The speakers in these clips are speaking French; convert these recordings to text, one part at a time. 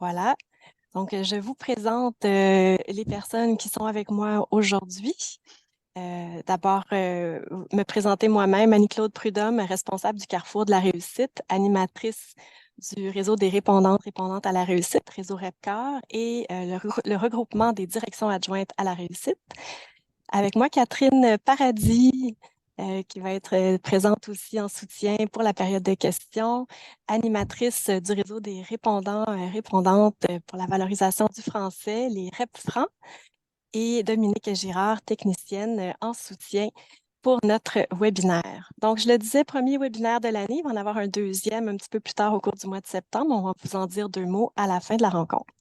Voilà. Donc, je vous présente les personnes qui sont avec moi aujourd'hui. D'abord, me présenter moi-même, Annie-Claude Prudhomme, responsable du Carrefour de la réussite, animatrice du réseau des répondantes à la réussite, réseau REPCAR, et le regroupement des directions adjointes à la réussite. Avec moi, Catherine Paradis, qui va être présente aussi en soutien pour la période de questions, animatrice du réseau des répondantes pour la valorisation du français, les REP-Francs, et Dominique Girard, technicienne en soutien pour notre webinaire. Donc, je le disais, premier webinaire de l'année, il va en avoir un deuxième un petit peu plus tard au cours du mois de septembre. On va vous en dire 2 mots à la fin de la rencontre.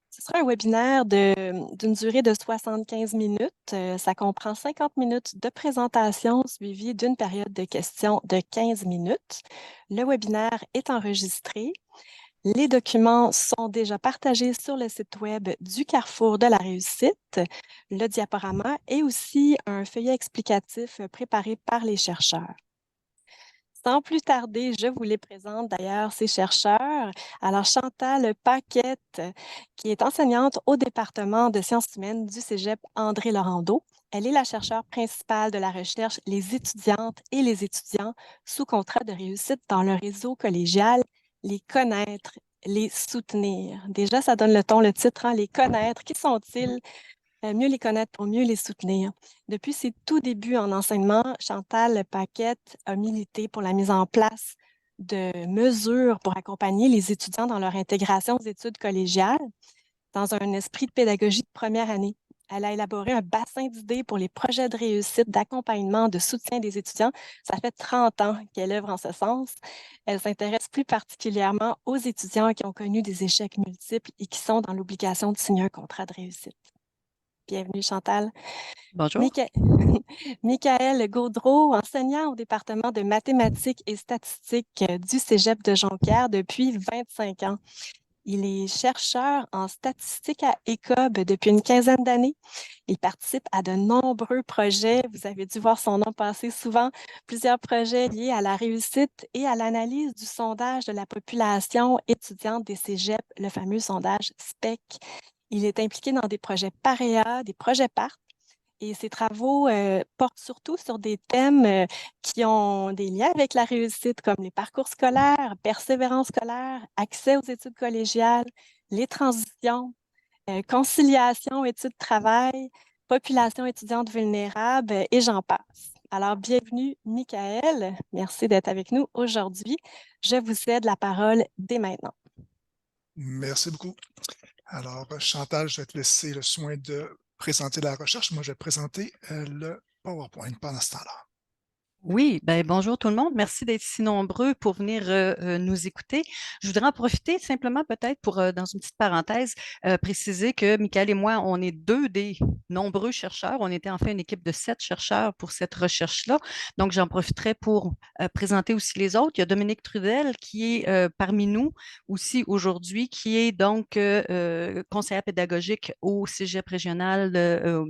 Ce sera un webinaire d'une durée de 75 minutes. Ça comprend 50 minutes de présentation suivie d'une période de questions de 15 minutes. Le webinaire est enregistré. Les documents sont déjà partagés sur le site web du Carrefour de la réussite, le diaporama et aussi un feuillet explicatif préparé par les chercheurs. Sans plus tarder, je vous les présente d'ailleurs, ces chercheurs. Alors, Chantal Paquette, qui est enseignante au département de sciences humaines du Cégep André Laurando. Elle est la chercheure principale de la recherche Les étudiantes et les étudiants sous contrat de réussite dans le réseau collégial, les connaître, les soutenir. Déjà, ça donne le ton, le titre, hein, les connaître. Qui sont-ils? Mieux les connaître pour mieux les soutenir. Depuis ses tout débuts en enseignement, Chantal Paquette a milité pour la mise en place de mesures pour accompagner les étudiants dans leur intégration aux études collégiales dans un esprit de pédagogie de première année. Elle a élaboré un bassin d'idées pour les projets de réussite, d'accompagnement, de soutien des étudiants. Ça fait 30 ans qu'elle œuvre en ce sens. Elle s'intéresse plus particulièrement aux étudiants qui ont connu des échecs multiples et qui sont dans l'obligation de signer un contrat de réussite. Bienvenue, Chantal. Bonjour. Micha- Michael Gaudreau, enseignant au département de mathématiques et statistiques du Cégep de Jonquière depuis 25 ans. Il est chercheur en statistique à ECOB depuis une quinzaine d'années. Il participe à de nombreux projets. Vous avez dû voir son nom passer souvent. Plusieurs projets liés à la réussite et à l'analyse du sondage de la population étudiante des cégeps, le fameux sondage SPEC. Il est impliqué dans des projets PAREA, des projets PART, et ses travaux portent surtout sur des thèmes qui ont des liens avec la réussite, comme les parcours scolaires, persévérance scolaire, accès aux études collégiales, les transitions, conciliation, études-travail, population étudiante vulnérable, et j'en passe. Alors, bienvenue, Michael. Merci d'être avec nous aujourd'hui. Je vous cède la parole dès maintenant. Merci beaucoup. Alors, Chantal, je vais te laisser le soin de présenter la recherche. Moi, je vais présenter le PowerPoint pendant ce temps-là. Oui, ben bonjour tout le monde. Merci d'être si nombreux pour venir nous écouter. Je voudrais en profiter simplement peut-être pour, dans une petite parenthèse, préciser que Michael et moi, on est deux des nombreux chercheurs. On était en fait une équipe de 7 chercheurs pour cette recherche-là. Donc, j'en profiterai pour présenter aussi les autres. Il y a Dominique Trudel qui est parmi nous aussi aujourd'hui, qui est donc conseillère pédagogique au Cégep régional,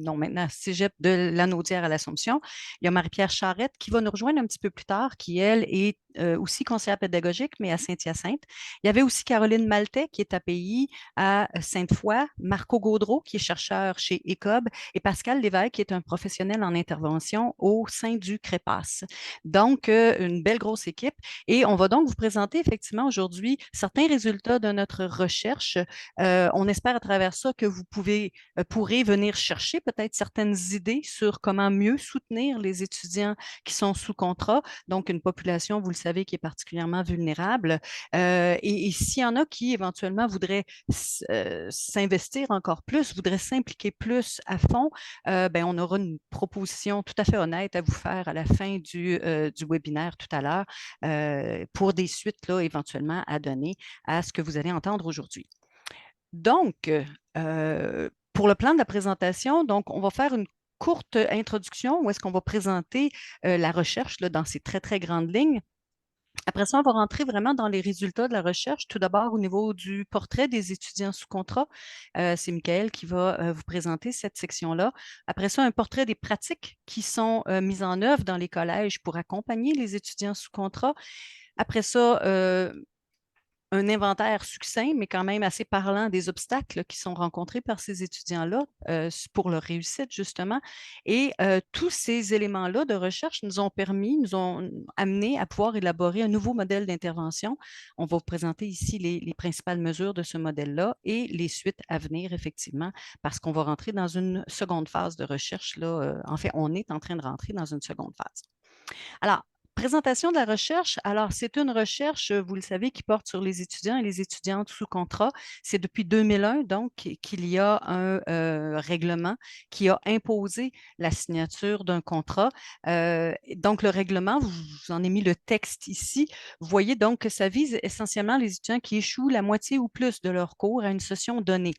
non maintenant Cégep de Lanaudière à l'Assomption. Il y a Marie-Pierre Charrette qui va nous rejoindre un petit peu plus tard, qui, elle, est aussi conseillère pédagogique, mais à Saint-Hyacinthe. Il y avait aussi Caroline Maltais, qui est API à Sainte-Foy, Marco Gaudreau, qui est chercheur chez ECOB, et Pascal Lévesque, qui est un professionnel en intervention au sein du CREPAS. Donc, une belle grosse équipe. Et on va donc vous présenter effectivement aujourd'hui certains résultats de notre recherche. On espère à travers ça que vous pourrez venir chercher peut-être certaines idées sur comment mieux soutenir les étudiants qui sont sous contrat, donc une population, vous le savez, qui est particulièrement vulnérable. Et s'il y en a qui éventuellement voudraient s'investir encore plus, voudraient s'impliquer plus à fond, ben, on aura une proposition tout à fait honnête à vous faire à la fin du webinaire tout à l'heure pour des suites là, éventuellement à donner à ce que vous allez entendre aujourd'hui. Donc, pour le plan de la présentation, donc, on va faire une courte introduction où est-ce qu'on va présenter la recherche là, dans ses très, très grandes lignes. Après ça, on va rentrer vraiment dans les résultats de la recherche. Tout d'abord, au niveau du portrait des étudiants sous contrat, c'est Michael qui va vous présenter cette section-là. Après ça, un portrait des pratiques qui sont mises en œuvre dans les collèges pour accompagner les étudiants sous contrat. Après ça, un inventaire succinct, mais quand même assez parlant des obstacles qui sont rencontrés par ces étudiants-là pour leur réussite, justement. Et tous ces éléments-là de recherche nous ont amené à pouvoir élaborer un nouveau modèle d'intervention. On va vous présenter ici les principales mesures de ce modèle-là et les suites à venir, effectivement, parce qu'on va rentrer dans une seconde phase de recherche. Là, en fait, on est en train de rentrer dans une seconde phase. Alors, présentation de la recherche. Alors, c'est une recherche, vous le savez, qui porte sur les étudiants et les étudiantes sous contrat. C'est depuis 2001, donc, qu'il y a un règlement qui a imposé la signature d'un contrat. Donc, le règlement, vous en ai mis le texte ici. Vous voyez donc que ça vise essentiellement les étudiants qui échouent la moitié ou plus de leur cours à une session donnée.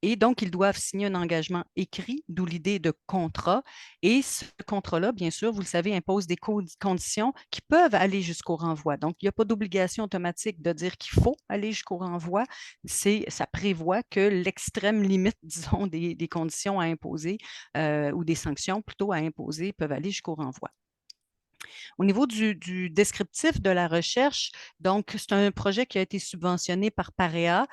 Et donc, ils doivent signer un engagement écrit, d'où l'idée de contrat. Et ce contrat-là, bien sûr, vous le savez, impose des conditions qui peuvent aller jusqu'au renvoi. Donc, il n'y a pas d'obligation automatique de dire qu'il faut aller jusqu'au renvoi. Ça prévoit que l'extrême limite, disons, des conditions à imposer ou des sanctions plutôt à imposer peuvent aller jusqu'au renvoi. Au niveau du descriptif de la recherche, donc, c'est un projet qui a été subventionné par PAREA.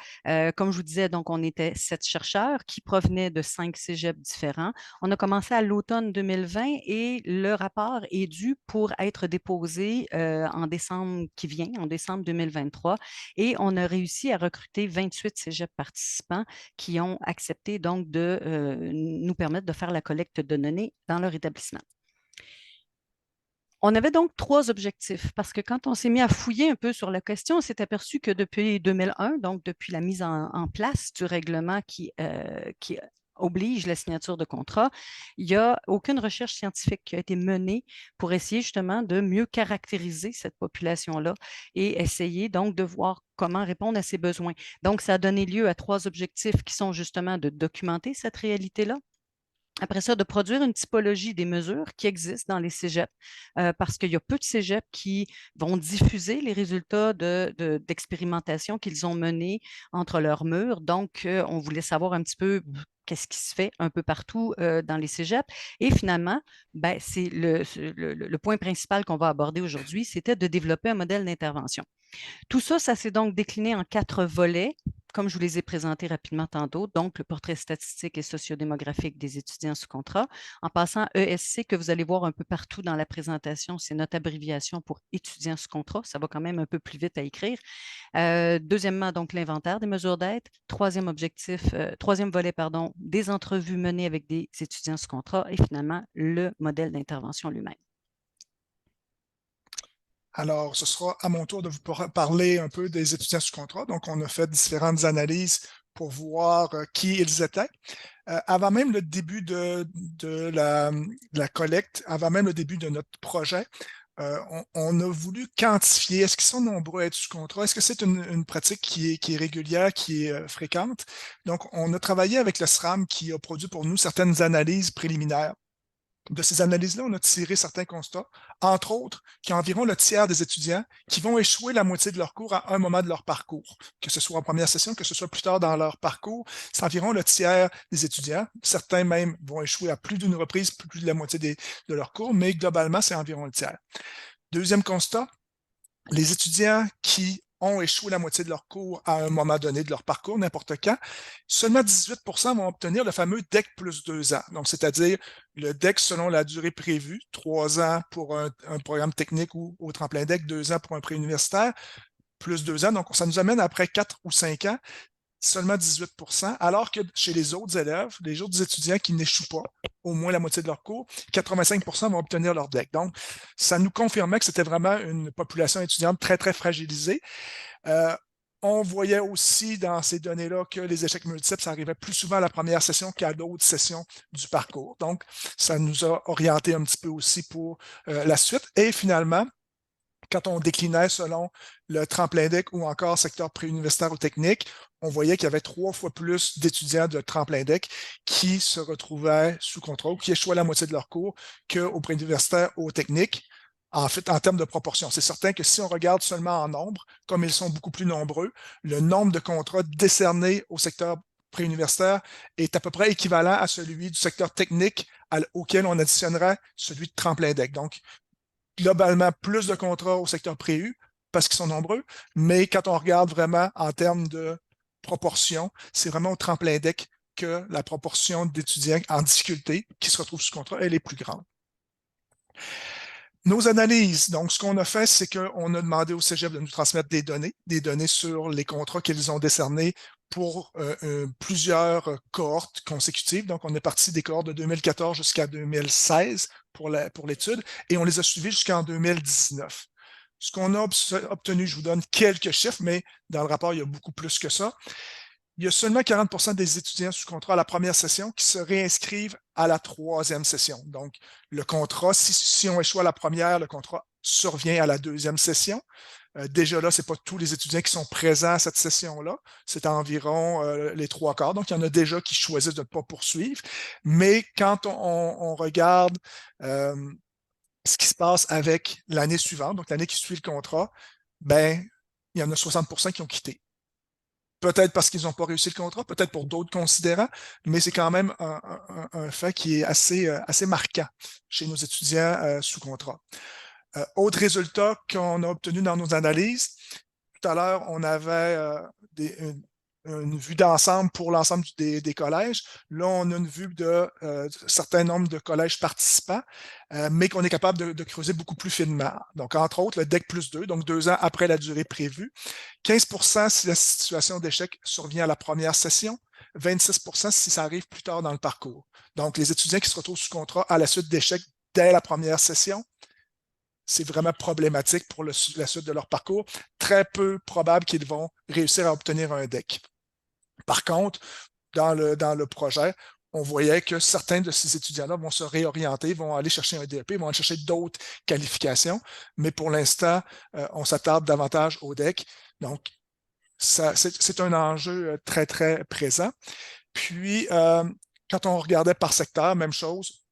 Comme je vous disais, donc, on était 7 chercheurs qui provenaient de 5 cégeps différents. On a commencé à l'automne 2020 et le rapport est dû pour être déposé en décembre qui vient, en décembre 2023. Et on a réussi à recruter 28 cégeps participants qui ont accepté donc de nous permettre de faire la collecte de données dans leur établissement. On avait donc 3 objectifs parce que quand on s'est mis à fouiller un peu sur la question, on s'est aperçu que depuis 2001, donc depuis la mise en place du règlement qui oblige la signature de contrat, il n'y a aucune recherche scientifique qui a été menée pour essayer justement de mieux caractériser cette population-là et essayer donc de voir comment répondre à ses besoins. Donc, ça a donné lieu à 3 objectifs qui sont justement de documenter cette réalité-là. Après ça, de produire une typologie des mesures qui existent dans les cégeps, parce qu'il y a peu de cégeps qui vont diffuser les résultats d'expérimentation qu'ils ont menés entre leurs murs. Donc, on voulait savoir un petit peu qu'est-ce qui se fait un peu partout dans les cégeps. Et finalement, ben, c'est le point principal qu'on va aborder aujourd'hui, c'était de développer un modèle d'intervention. Tout ça, ça s'est donc décliné en 4 volets, comme je vous les ai présentés rapidement tantôt, donc le portrait statistique et sociodémographique des étudiants sous contrat, en passant ESC que vous allez voir un peu partout dans la présentation, c'est notre abréviation pour étudiants sous contrat, ça va quand même un peu plus vite à écrire. Deuxièmement, donc l'inventaire des mesures d'aide. Troisième volet, des entrevues menées avec des étudiants sous contrat et finalement le modèle d'intervention lui-même. Alors, ce sera à mon tour de vous parler un peu des étudiants sous contrat. Donc, on a fait différentes analyses pour voir qui ils étaient. Avant même le début de la collecte, avant même le début de notre projet, on a voulu quantifier, est-ce qu'ils sont nombreux à être sous contrat? Est-ce que c'est une pratique qui est régulière, qui est fréquente? Donc, on a travaillé avec le SRAM qui a produit pour nous certaines analyses préliminaires. De ces analyses-là, on a tiré certains constats, entre autres, qu'il y a environ le tiers des étudiants qui vont échouer la moitié de leur cours à un moment de leur parcours, que ce soit en première session, que ce soit plus tard dans leur parcours. C'est environ le tiers des étudiants. Certains même vont échouer à plus d'une reprise, plus de la moitié de leur cours, mais globalement, c'est environ le tiers. Deuxième constat, les étudiants qui ont échoué la moitié de leur cours à un moment donné de leur parcours, n'importe quand, seulement 18% vont obtenir le fameux DEC plus 2 ans. Donc, c'est-à-dire le DEC selon la durée prévue, 3 ans pour un programme technique ou au tremplin DEC, 2 ans pour un préuniversitaire, plus 2 ans. Donc, ça nous amène après 4 ou 5 ans, seulement 18%, alors que chez les autres élèves, les autres étudiants qui n'échouent pas au moins la moitié de leur cours, 85% vont obtenir leur DEC. Donc, ça nous confirmait que c'était vraiment une population étudiante très, très fragilisée. On voyait aussi dans ces données-là que les échecs multiples, ça arrivait plus souvent à la première session qu'à d'autres sessions du parcours. Donc, ça nous a orienté un petit peu aussi pour la suite. Et finalement, quand on déclinait selon le tremplin DEC ou encore secteur préuniversitaire ou technique, on voyait qu'il y avait 3 fois plus d'étudiants de tremplin DEC qui se retrouvaient sous contrôle, qui échouaient la moitié de leur cours qu'au préuniversitaire ou au technique. En fait, en termes de proportion. C'est certain que si on regarde seulement en nombre, comme ils sont beaucoup plus nombreux, le nombre de contrats décernés au secteur préuniversitaire est à peu près équivalent à celui du secteur technique auquel on additionnerait celui de tremplin DEC. Donc, globalement, plus de contrats au secteur préu, parce qu'ils sont nombreux, mais quand on regarde vraiment en termes de proportion, c'est vraiment au tremplin DEC que la proportion d'étudiants en difficulté qui se retrouvent sous contrat, elle est plus grande. Nos analyses, donc ce qu'on a fait, c'est qu'on a demandé au Cégep de nous transmettre des données sur les contrats qu'ils ont décernés pour plusieurs cohortes consécutives. Donc, on est parti des cohortes de 2014 jusqu'à 2016 pour l'étude et on les a suivis jusqu'en 2019. Ce qu'on a obtenu, je vous donne quelques chiffres, mais dans le rapport, il y a beaucoup plus que ça. Il y a seulement 40% des étudiants sous contrat à la première session qui se réinscrivent à la troisième session. Donc, le contrat, si on échoue à la première, le contrat survient à la deuxième session. Déjà là, ce n'est pas tous les étudiants qui sont présents à cette session-là. C'est environ les 3/4. Donc, il y en a déjà qui choisissent de ne pas poursuivre. Mais quand on regarde ce qui se passe avec l'année suivante, donc l'année qui suit le contrat, ben, il y en a 60% qui ont quitté. Peut-être parce qu'ils n'ont pas réussi le contrat, peut-être pour d'autres considérants, mais c'est quand même un fait qui est assez marquant chez nos étudiants sous contrat. Autre résultat qu'on a obtenu dans nos analyses, tout à l'heure, on avait une vue d'ensemble pour l'ensemble des collèges. Là, on a une vue de certain nombre de collèges participants, mais qu'on est capable de creuser beaucoup plus finement. Donc, entre autres, le DEC plus 2, donc 2 ans après la durée prévue. 15% si la situation d'échec survient à la première session, 26% si ça arrive plus tard dans le parcours. Donc, les étudiants qui se retrouvent sous contrat à la suite d'échecs dès la première session, c'est vraiment problématique pour la suite de leur parcours. Très peu probable qu'ils vont réussir à obtenir un DEC. Par contre, dans le projet, on voyait que certains de ces étudiants-là vont se réorienter, vont aller chercher un DEP, vont aller chercher d'autres qualifications, mais pour l'instant, on s'attarde davantage au DEC. Donc, c'est un enjeu très, très présent. Puis, quand on regardait par secteur, même chose,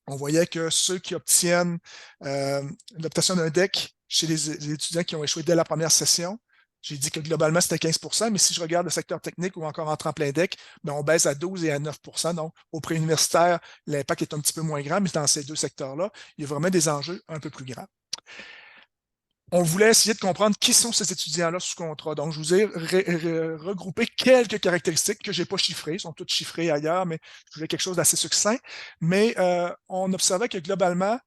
on voyait que ceux qui obtiennent l'obtention d'un DEC chez les étudiants qui ont échoué dès la première session, j'ai dit que globalement, c'était 15%, mais si je regarde le secteur technique ou encore en tremplin DEC, ben on baisse à 12 et à 9%. Donc, au préuniversitaire, l'impact est un petit peu moins grand, mais dans ces deux secteurs-là, il y a vraiment des enjeux un peu plus grands. On voulait essayer de comprendre qui sont ces étudiants-là sous contrat. Donc, je vous ai regroupé quelques caractéristiques que je n'ai pas chiffrées, sont toutes chiffrées ailleurs, mais je voulais quelque chose d'assez succinct. Mais on observait que globalement,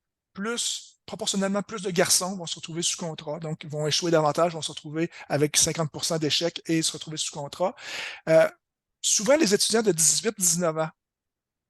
proportionnellement plus de garçons vont se retrouver sous contrat, donc vont échouer davantage, vont se retrouver avec 50% d'échecs et se retrouver sous contrat. Souvent, les étudiants de 18-19 ans,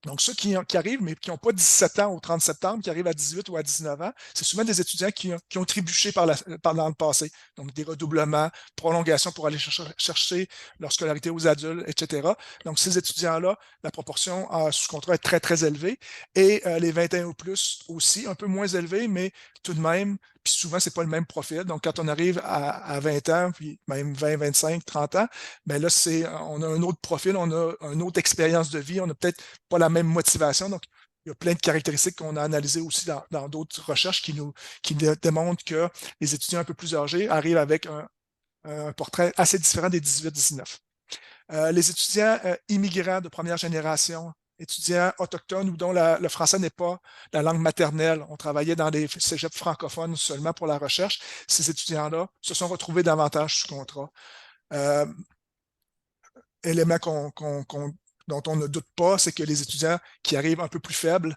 donc, ceux qui arrivent, mais qui n'ont pas 17 ans au 30 septembre, qui arrivent à 18 ou à 19 ans, c'est souvent des étudiants qui ont trébuché dans le passé. Donc, des redoublements, prolongations pour aller chercher leur scolarité aux adultes, etc. Donc, ces étudiants-là, la proportion sous contrat est très, très élevée. Et les 21 ou plus aussi, un peu moins élevés, mais tout de même, puis souvent, ce n'est pas le même profil. Donc, quand on arrive à 20 ans, puis même 20, 25, 30 ans, bien là, on a un autre profil, on a une autre expérience de vie, on n'a peut-être pas la même motivation. Donc, il y a plein de caractéristiques qu'on a analysées aussi dans d'autres recherches qui démontrent que les étudiants un peu plus âgés arrivent avec un portrait assez différent des 18-19. Les étudiants immigrants de première génération, étudiants autochtones ou dont le français n'est pas la langue maternelle. On travaillait dans des cégeps francophones seulement pour la recherche. Ces étudiants-là se sont retrouvés davantage sous contrat. Élément dont on ne doute pas, c'est que les étudiants qui arrivent un peu plus faibles,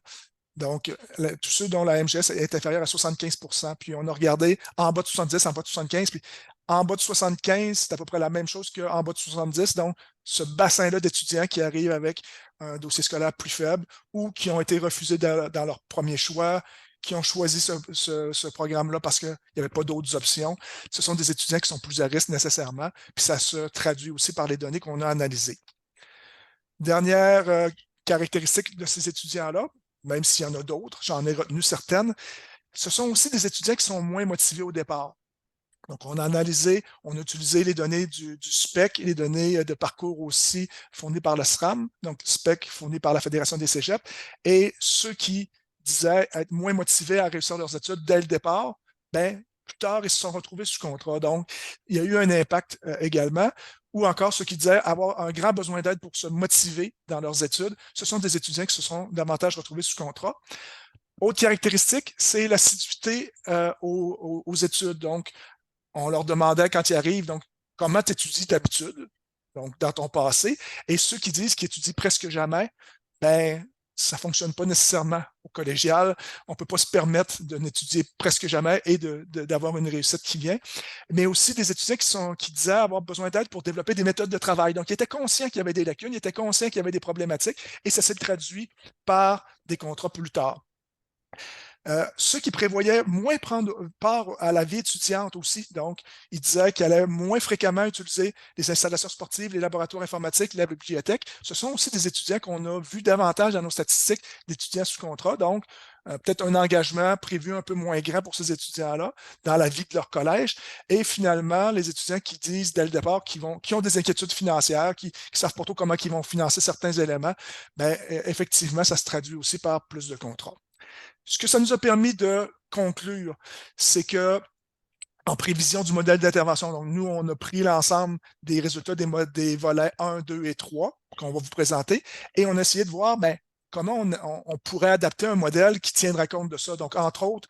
donc tous ceux dont la MGS est inférieure à 75%, puis on a regardé en bas de 70, en bas de 75, puis en bas de 75, c'est à peu près la même chose qu'en bas de 70. Donc, ce bassin-là d'étudiants qui arrivent avec un dossier scolaire plus faible ou qui ont été refusés dans leur premier choix, qui ont choisi ce programme-là parce qu'il n'y avait pas d'autres options. Ce sont des étudiants qui sont plus à risque nécessairement, puis ça se traduit aussi par les données qu'on a analysées. Dernière caractéristique de ces étudiants-là, même s'il y en a d'autres, j'en ai retenu certaines, ce sont aussi des étudiants qui sont moins motivés au départ. Donc, on a analysé, on a utilisé les données du SPEC et les données de parcours aussi fournies par le SRAM, donc SPEC fourni par la Fédération des cégeps, et ceux qui disaient être moins motivés à réussir leurs études dès le départ, bien, plus tard, ils se sont retrouvés sous contrat. Donc, il y a eu un impact également. Ou encore ceux qui disaient avoir un grand besoin d'aide pour se motiver dans leurs études, ce sont des étudiants qui se sont davantage retrouvés sous contrat. Autre caractéristique, c'est l'assiduité aux études. Donc, on leur demandait quand ils arrivent, donc, comment tu étudies d'habitude, donc dans ton passé, et ceux qui disent qu'ils étudient presque jamais, ben, ça ne fonctionne pas nécessairement au collégial. On ne peut pas se permettre de n'étudier presque jamais et d'avoir une réussite qui vient. Mais aussi des étudiants qui disaient avoir besoin d'aide pour développer des méthodes de travail. Donc, ils étaient conscients qu'il y avait des lacunes, ils étaient conscients qu'il y avait des problématiques et ça s'est traduit par des contrats plus tard. Ceux qui prévoyaient moins prendre part à la vie étudiante aussi. Donc, ils disaient qu'ils allaient moins fréquemment utiliser les installations sportives, les laboratoires informatiques, la bibliothèque. Ce sont aussi des étudiants qu'on a vu davantage dans nos statistiques d'étudiants sous contrat. Donc, peut-être un engagement prévu un peu moins grand pour ces étudiants-là dans la vie de leur collège. Et finalement, les étudiants qui disent dès le départ qui ont des inquiétudes financières, qui ne savent pas trop comment ils vont financer certains éléments, bien, effectivement, ça se traduit aussi par plus de contrats. Ce que ça nous a permis de conclure, c'est que en prévision du modèle d'intervention, donc nous, on a pris l'ensemble des résultats des volets 1, 2 et 3 qu'on va vous présenter et on a essayé de voir ben, comment on pourrait adapter un modèle qui tiendra compte de ça. Donc, entre autres,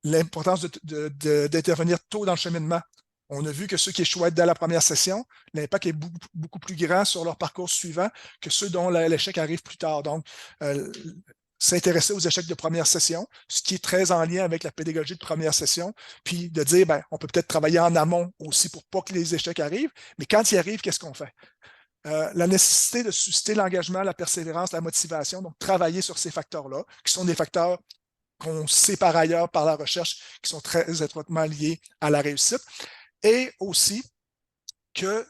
l'importance d'intervenir tôt dans le cheminement. On a vu que ceux qui échouaient dès la première session, l'impact est beaucoup plus grand sur leur parcours suivant que ceux dont l'échec arrive plus tard. Donc, s'intéresser aux échecs de première session, ce qui est très en lien avec la pédagogie de première session, puis de dire, ben, on peut peut-être travailler en amont aussi pour pas que les échecs arrivent, mais quand ils arrivent, qu'est-ce qu'on fait? La nécessité de susciter l'engagement, la persévérance, la motivation, donc travailler sur ces facteurs-là, qui sont des facteurs qu'on sait par ailleurs par la recherche, qui sont très étroitement liés à la réussite, et aussi que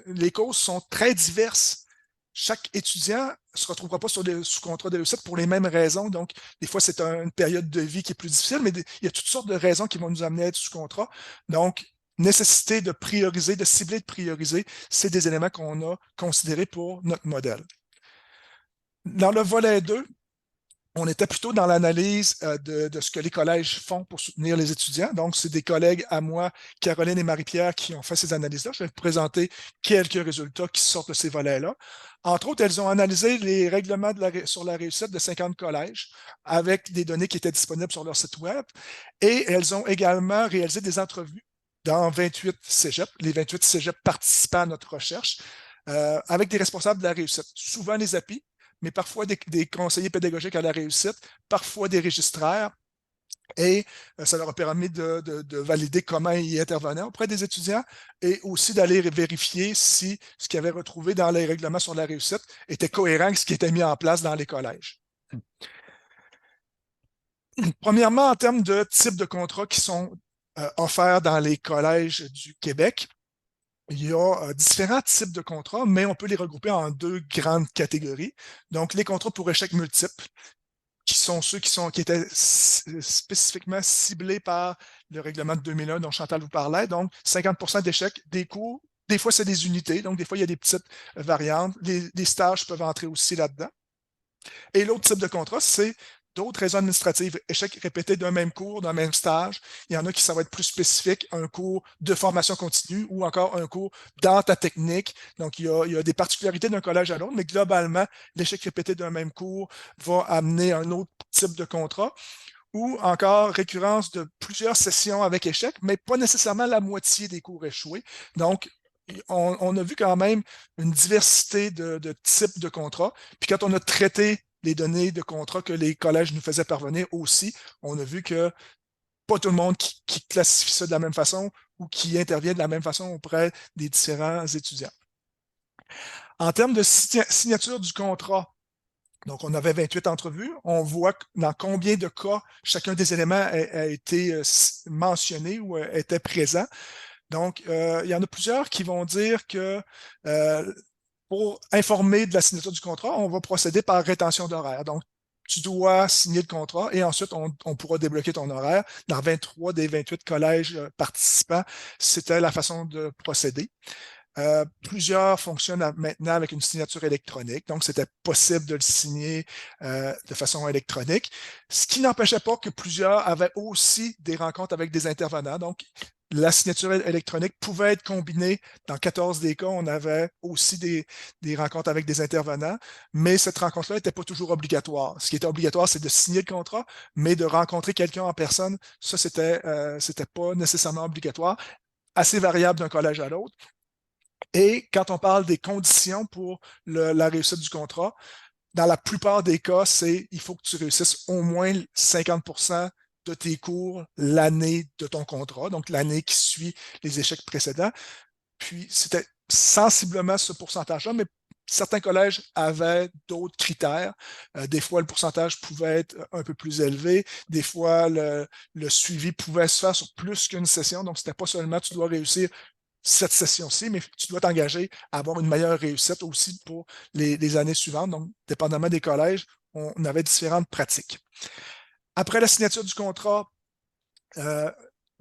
les causes sont très diverses. Chaque étudiant ne se retrouvera pas sous contrat de réussite pour les mêmes raisons. Donc, des fois, c'est une période de vie qui est plus difficile, mais il y a toutes sortes de raisons qui vont nous amener à être sous contrat. Donc, nécessité de prioriser, de cibler, de prioriser, c'est des éléments qu'on a considérés pour notre modèle. Dans le volet 2, on était plutôt dans l'analyse de ce que les collèges font pour soutenir les étudiants. Donc, c'est des collègues à moi, Caroline et Marie-Pierre, qui ont fait ces analyses-là. Je vais vous présenter quelques résultats qui sortent de ces volets-là. Entre autres, elles ont analysé les règlements sur la réussite de 50 collèges avec des données qui étaient disponibles sur leur site web. Et elles ont également réalisé des entrevues dans 28 cégeps, les 28 cégeps participant à notre recherche, avec des responsables de la réussite, souvent les API, mais parfois des conseillers pédagogiques à la réussite, parfois des registraires, et ça leur a permis de valider comment ils intervenaient auprès des étudiants et aussi d'aller vérifier si ce qu'ils avaient retrouvé dans les règlements sur la réussite était cohérent avec ce qui était mis en place dans les collèges. Premièrement, en termes de types de contrats qui sont offerts dans les collèges du Québec, il y a différents types de contrats, mais on peut les regrouper en deux grandes catégories. Donc, les contrats pour échecs multiples, qui sont ceux qui étaient spécifiquement ciblés par le règlement de 2001 dont Chantal vous parlait. Donc, 50% d'échecs, des cours, des fois, c'est des unités. Donc, des fois, il y a des petites variantes. Les stages peuvent entrer aussi là-dedans. Et l'autre type de contrat, c'est d'autres raisons administratives, échecs répétés d'un même cours, d'un même stage. Il y en a qui ça va être plus spécifique, un cours de formation continue ou encore un cours dans ta technique. Donc, il y a des particularités d'un collège à l'autre, mais globalement, l'échec répété d'un même cours va amener un autre type de contrat ou encore récurrence de plusieurs sessions avec échec, mais pas nécessairement la moitié des cours échoués. Donc, on a vu quand même une diversité de types de contrats. Puis quand on a traité les données de contrat que les collèges nous faisaient parvenir aussi, on a vu que pas tout le monde qui classifie ça de la même façon ou qui intervient de la même façon auprès des différents étudiants. En termes de signature du contrat, donc on avait 28 entrevues, on voit dans combien de cas chacun des éléments a été mentionné ou était présent. Donc, il y en a plusieurs qui vont dire que pour informer de la signature du contrat, on va procéder par rétention d'horaire. Donc, tu dois signer le contrat et ensuite, on pourra débloquer ton horaire. Dans 23 des 28 collèges participants, c'était la façon de procéder. Plusieurs fonctionnent maintenant avec une signature électronique, donc c'était possible de le signer de façon électronique, ce qui n'empêchait pas que plusieurs avaient aussi des rencontres avec des intervenants. Donc, la signature électronique pouvait être combinée. Dans 14 des cas, on avait aussi des rencontres avec des intervenants, mais cette rencontre-là n'était pas toujours obligatoire. Ce qui était obligatoire, c'est de signer le contrat, mais de rencontrer quelqu'un en personne, ça, c'était pas nécessairement obligatoire. assez variable d'un collège à l'autre. Et quand on parle des conditions pour la réussite du contrat, dans la plupart des cas, il faut que tu réussisses au moins 50% de tes cours l'année de ton contrat, donc l'année qui suit les échecs précédents. Puis c'était sensiblement ce pourcentage-là, mais certains collèges avaient d'autres critères. Des fois, le pourcentage pouvait être un peu plus élevé. Des fois, le suivi pouvait se faire sur plus qu'une session. Donc, c'était pas seulement tu dois réussir cette session-ci, mais tu dois t'engager à avoir une meilleure réussite aussi pour les années suivantes. Donc, dépendamment des collèges, on avait différentes pratiques. Après la signature du contrat,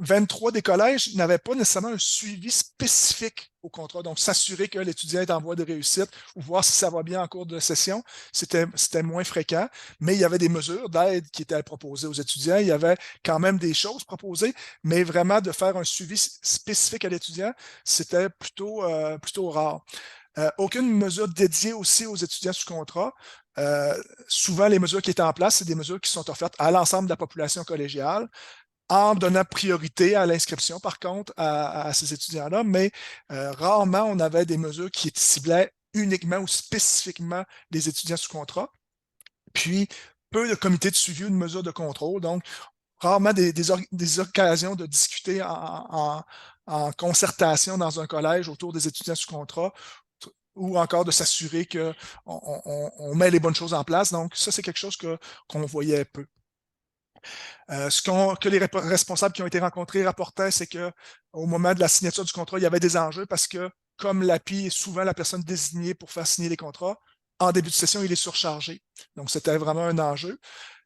23 des collèges n'avaient pas nécessairement un suivi spécifique au contrat. Donc, s'assurer que l'étudiant est en voie de réussite ou voir si ça va bien en cours de session, c'était moins fréquent, mais il y avait des mesures d'aide qui étaient proposées aux étudiants. Il y avait quand même des choses proposées, mais vraiment de faire un suivi spécifique à l'étudiant, c'était plutôt rare. Aucune mesure dédiée aussi aux étudiants sous contrat. Souvent, les mesures qui étaient en place, c'est des mesures qui sont offertes à l'ensemble de la population collégiale, en donnant priorité à l'inscription, par contre, à ces étudiants-là, mais rarement on avait des mesures qui ciblaient uniquement ou spécifiquement les étudiants sous contrat. Puis, peu de comités de suivi ou de mesures de contrôle, donc rarement des occasions de discuter en concertation dans un collège autour des étudiants sous contrat ou encore de s'assurer qu'on met les bonnes choses en place. Donc, ça, c'est quelque chose qu'on voyait peu. Que les responsables qui ont été rencontrés rapportaient, c'est qu'au moment de la signature du contrat, il y avait des enjeux parce que, comme l'API est souvent la personne désignée pour faire signer les contrats, en début de session, il est surchargé. Donc, c'était vraiment un enjeu.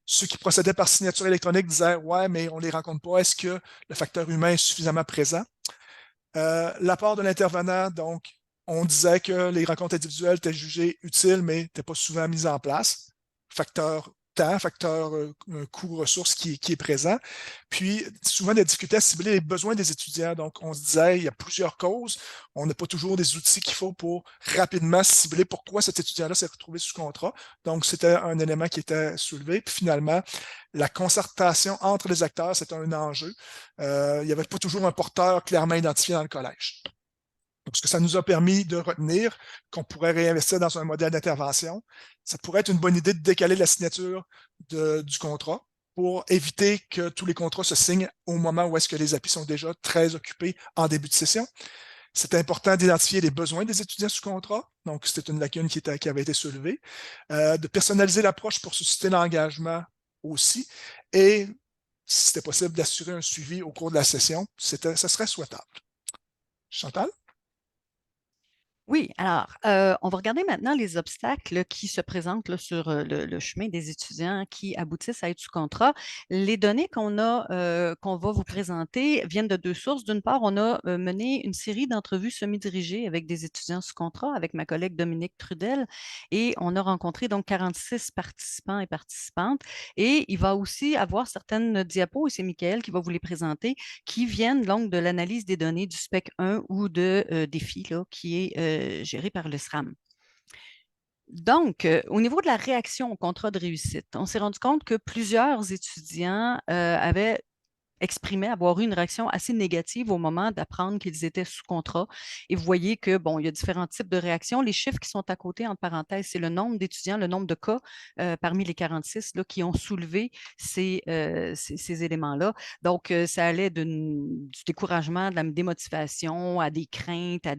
Ceux qui procédaient par signature électronique disaient ouais, mais on ne les rencontre pas. Est-ce que le facteur humain est suffisamment présent? L'apport de l'intervenant, donc, on disait que les rencontres individuelles étaient jugées utiles, mais n'étaient pas souvent mises en place. Facteur temps, facteur coût ressources qui est présent. Puis, souvent, des difficultés à cibler les besoins des étudiants. Donc, on se disait, il y a plusieurs causes. On n'a pas toujours des outils qu'il faut pour rapidement cibler pourquoi cet étudiant-là s'est retrouvé sous contrat. Donc, c'était un élément qui était soulevé. Puis, finalement, la concertation entre les acteurs, c'est un enjeu. Il n'y avait pas toujours un porteur clairement identifié dans le collège. Donc, ce que ça nous a permis de retenir qu'on pourrait réinvestir dans un modèle d'intervention. Ça pourrait être une bonne idée de décaler la signature du contrat pour éviter que tous les contrats se signent au moment où est-ce que les API sont déjà très occupés en début de session. C'est important d'identifier les besoins des étudiants sous contrat. Donc, c'était une lacune qui avait été soulevée. De personnaliser l'approche pour susciter l'engagement aussi. Et, si c'était possible, d'assurer un suivi au cours de la session, ça serait souhaitable. Chantal? Oui, alors, on va regarder maintenant les obstacles qui se présentent là, sur le chemin des étudiants qui aboutissent à être sous contrat. Les données qu'on va vous présenter viennent de deux sources. D'une part, on a mené une série d'entrevues semi-dirigées avec des étudiants sous contrat, avec ma collègue Dominique Trudel, et on a rencontré donc 46 participants et participantes. Et il va aussi avoir certaines diapos, et c'est Michael qui va vous les présenter, qui viennent donc de l'analyse des données du SPEC 1 ou de défi, là, qui est géré par le SRAM. Donc, au niveau de la réaction au contrat de réussite, on s'est rendu compte que plusieurs étudiants avaient exprimaient avoir eu une réaction assez négative au moment d'apprendre qu'ils étaient sous contrat. Et vous voyez que, bon, il y a différents types de réactions. Les chiffres qui sont à côté, entre parenthèses, c'est le nombre d'étudiants, le nombre de cas parmi les 46 là, qui ont soulevé ces éléments-là. Donc, ça allait du découragement, de la démotivation, à des craintes, à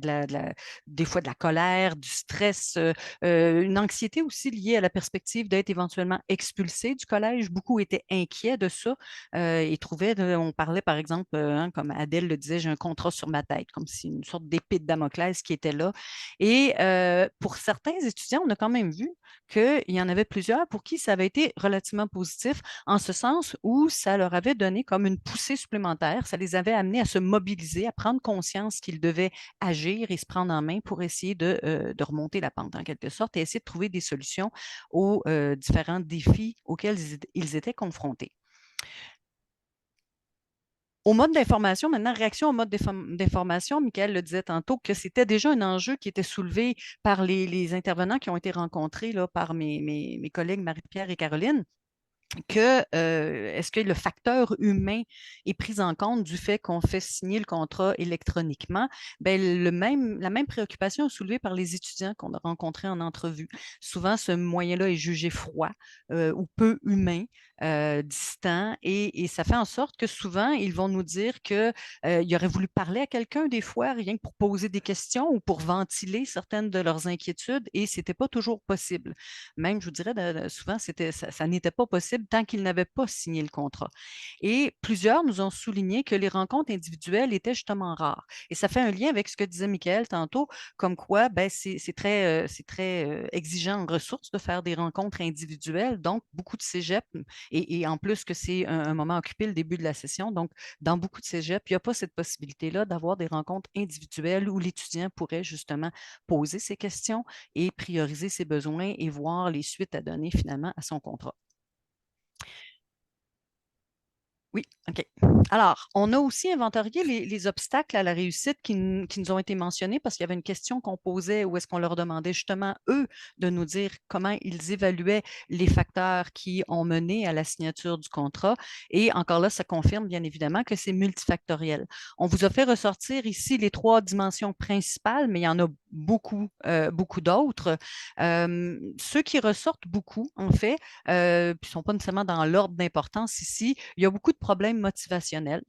des fois de la colère, du stress, une anxiété aussi liée à la perspective d'être éventuellement expulsé du collège. Beaucoup étaient inquiets de ça et trouvaient, on parlait par exemple, comme Adèle le disait, j'ai un contrat sur ma tête, comme si une sorte d'épée de Damoclès qui était là. Et pour certains étudiants, on a quand même vu qu'il y en avait plusieurs pour qui ça avait été relativement positif, en ce sens où ça leur avait donné comme une poussée supplémentaire, ça les avait amenés à se mobiliser, à prendre conscience qu'ils devaient agir et se prendre en main pour essayer de remonter la pente en quelque sorte et essayer de trouver des solutions aux différents défis auxquels ils étaient confrontés. Au mode d'information, maintenant, réaction au mode d'information, Michael le disait tantôt que c'était déjà un enjeu qui était soulevé par les intervenants qui ont été rencontrés là, par mes collègues Marie-Pierre et Caroline. est-ce que le facteur humain est pris en compte du fait qu'on fait signer le contrat électroniquement? Bien, la même préoccupation est soulevée par les étudiants qu'on a rencontrés en entrevue. Souvent, ce moyen-là est jugé froid ou peu humain, distant, et ça fait en sorte que souvent, ils vont nous dire qu'ils auraient voulu parler à quelqu'un des fois, rien que pour poser des questions ou pour ventiler certaines de leurs inquiétudes, et ce n'était pas toujours possible. Même, je vous dirais, souvent, ça n'était pas possible tant qu'ils n'avaient pas signé le contrat. Et plusieurs nous ont souligné que les rencontres individuelles étaient justement rares. Et ça fait un lien avec ce que disait Michael tantôt, comme quoi ben, c'est très exigeant en ressources de faire des rencontres individuelles. Donc, beaucoup de cégeps, et en plus que c'est un moment occupé le début de la session, donc dans beaucoup de cégeps, il n'y a pas cette possibilité-là d'avoir des rencontres individuelles où l'étudiant pourrait justement poser ses questions et prioriser ses besoins et voir les suites à donner finalement à son contrat. Oui, OK. Alors, on a aussi inventorié les obstacles à la réussite qui nous ont été mentionnés parce qu'il y avait une question qu'on posait où est-ce qu'on leur demandait justement, eux, de nous dire comment ils évaluaient les facteurs qui ont mené à la signature du contrat. Et encore là, ça confirme bien évidemment que c'est multifactoriel. On vous a fait ressortir ici les 3 dimensions principales, mais il y en a beaucoup, beaucoup d'autres. Ceux qui ressortent beaucoup, en fait, puis ne sont pas nécessairement dans l'ordre d'importance ici, il y a beaucoup de problèmes motivationnels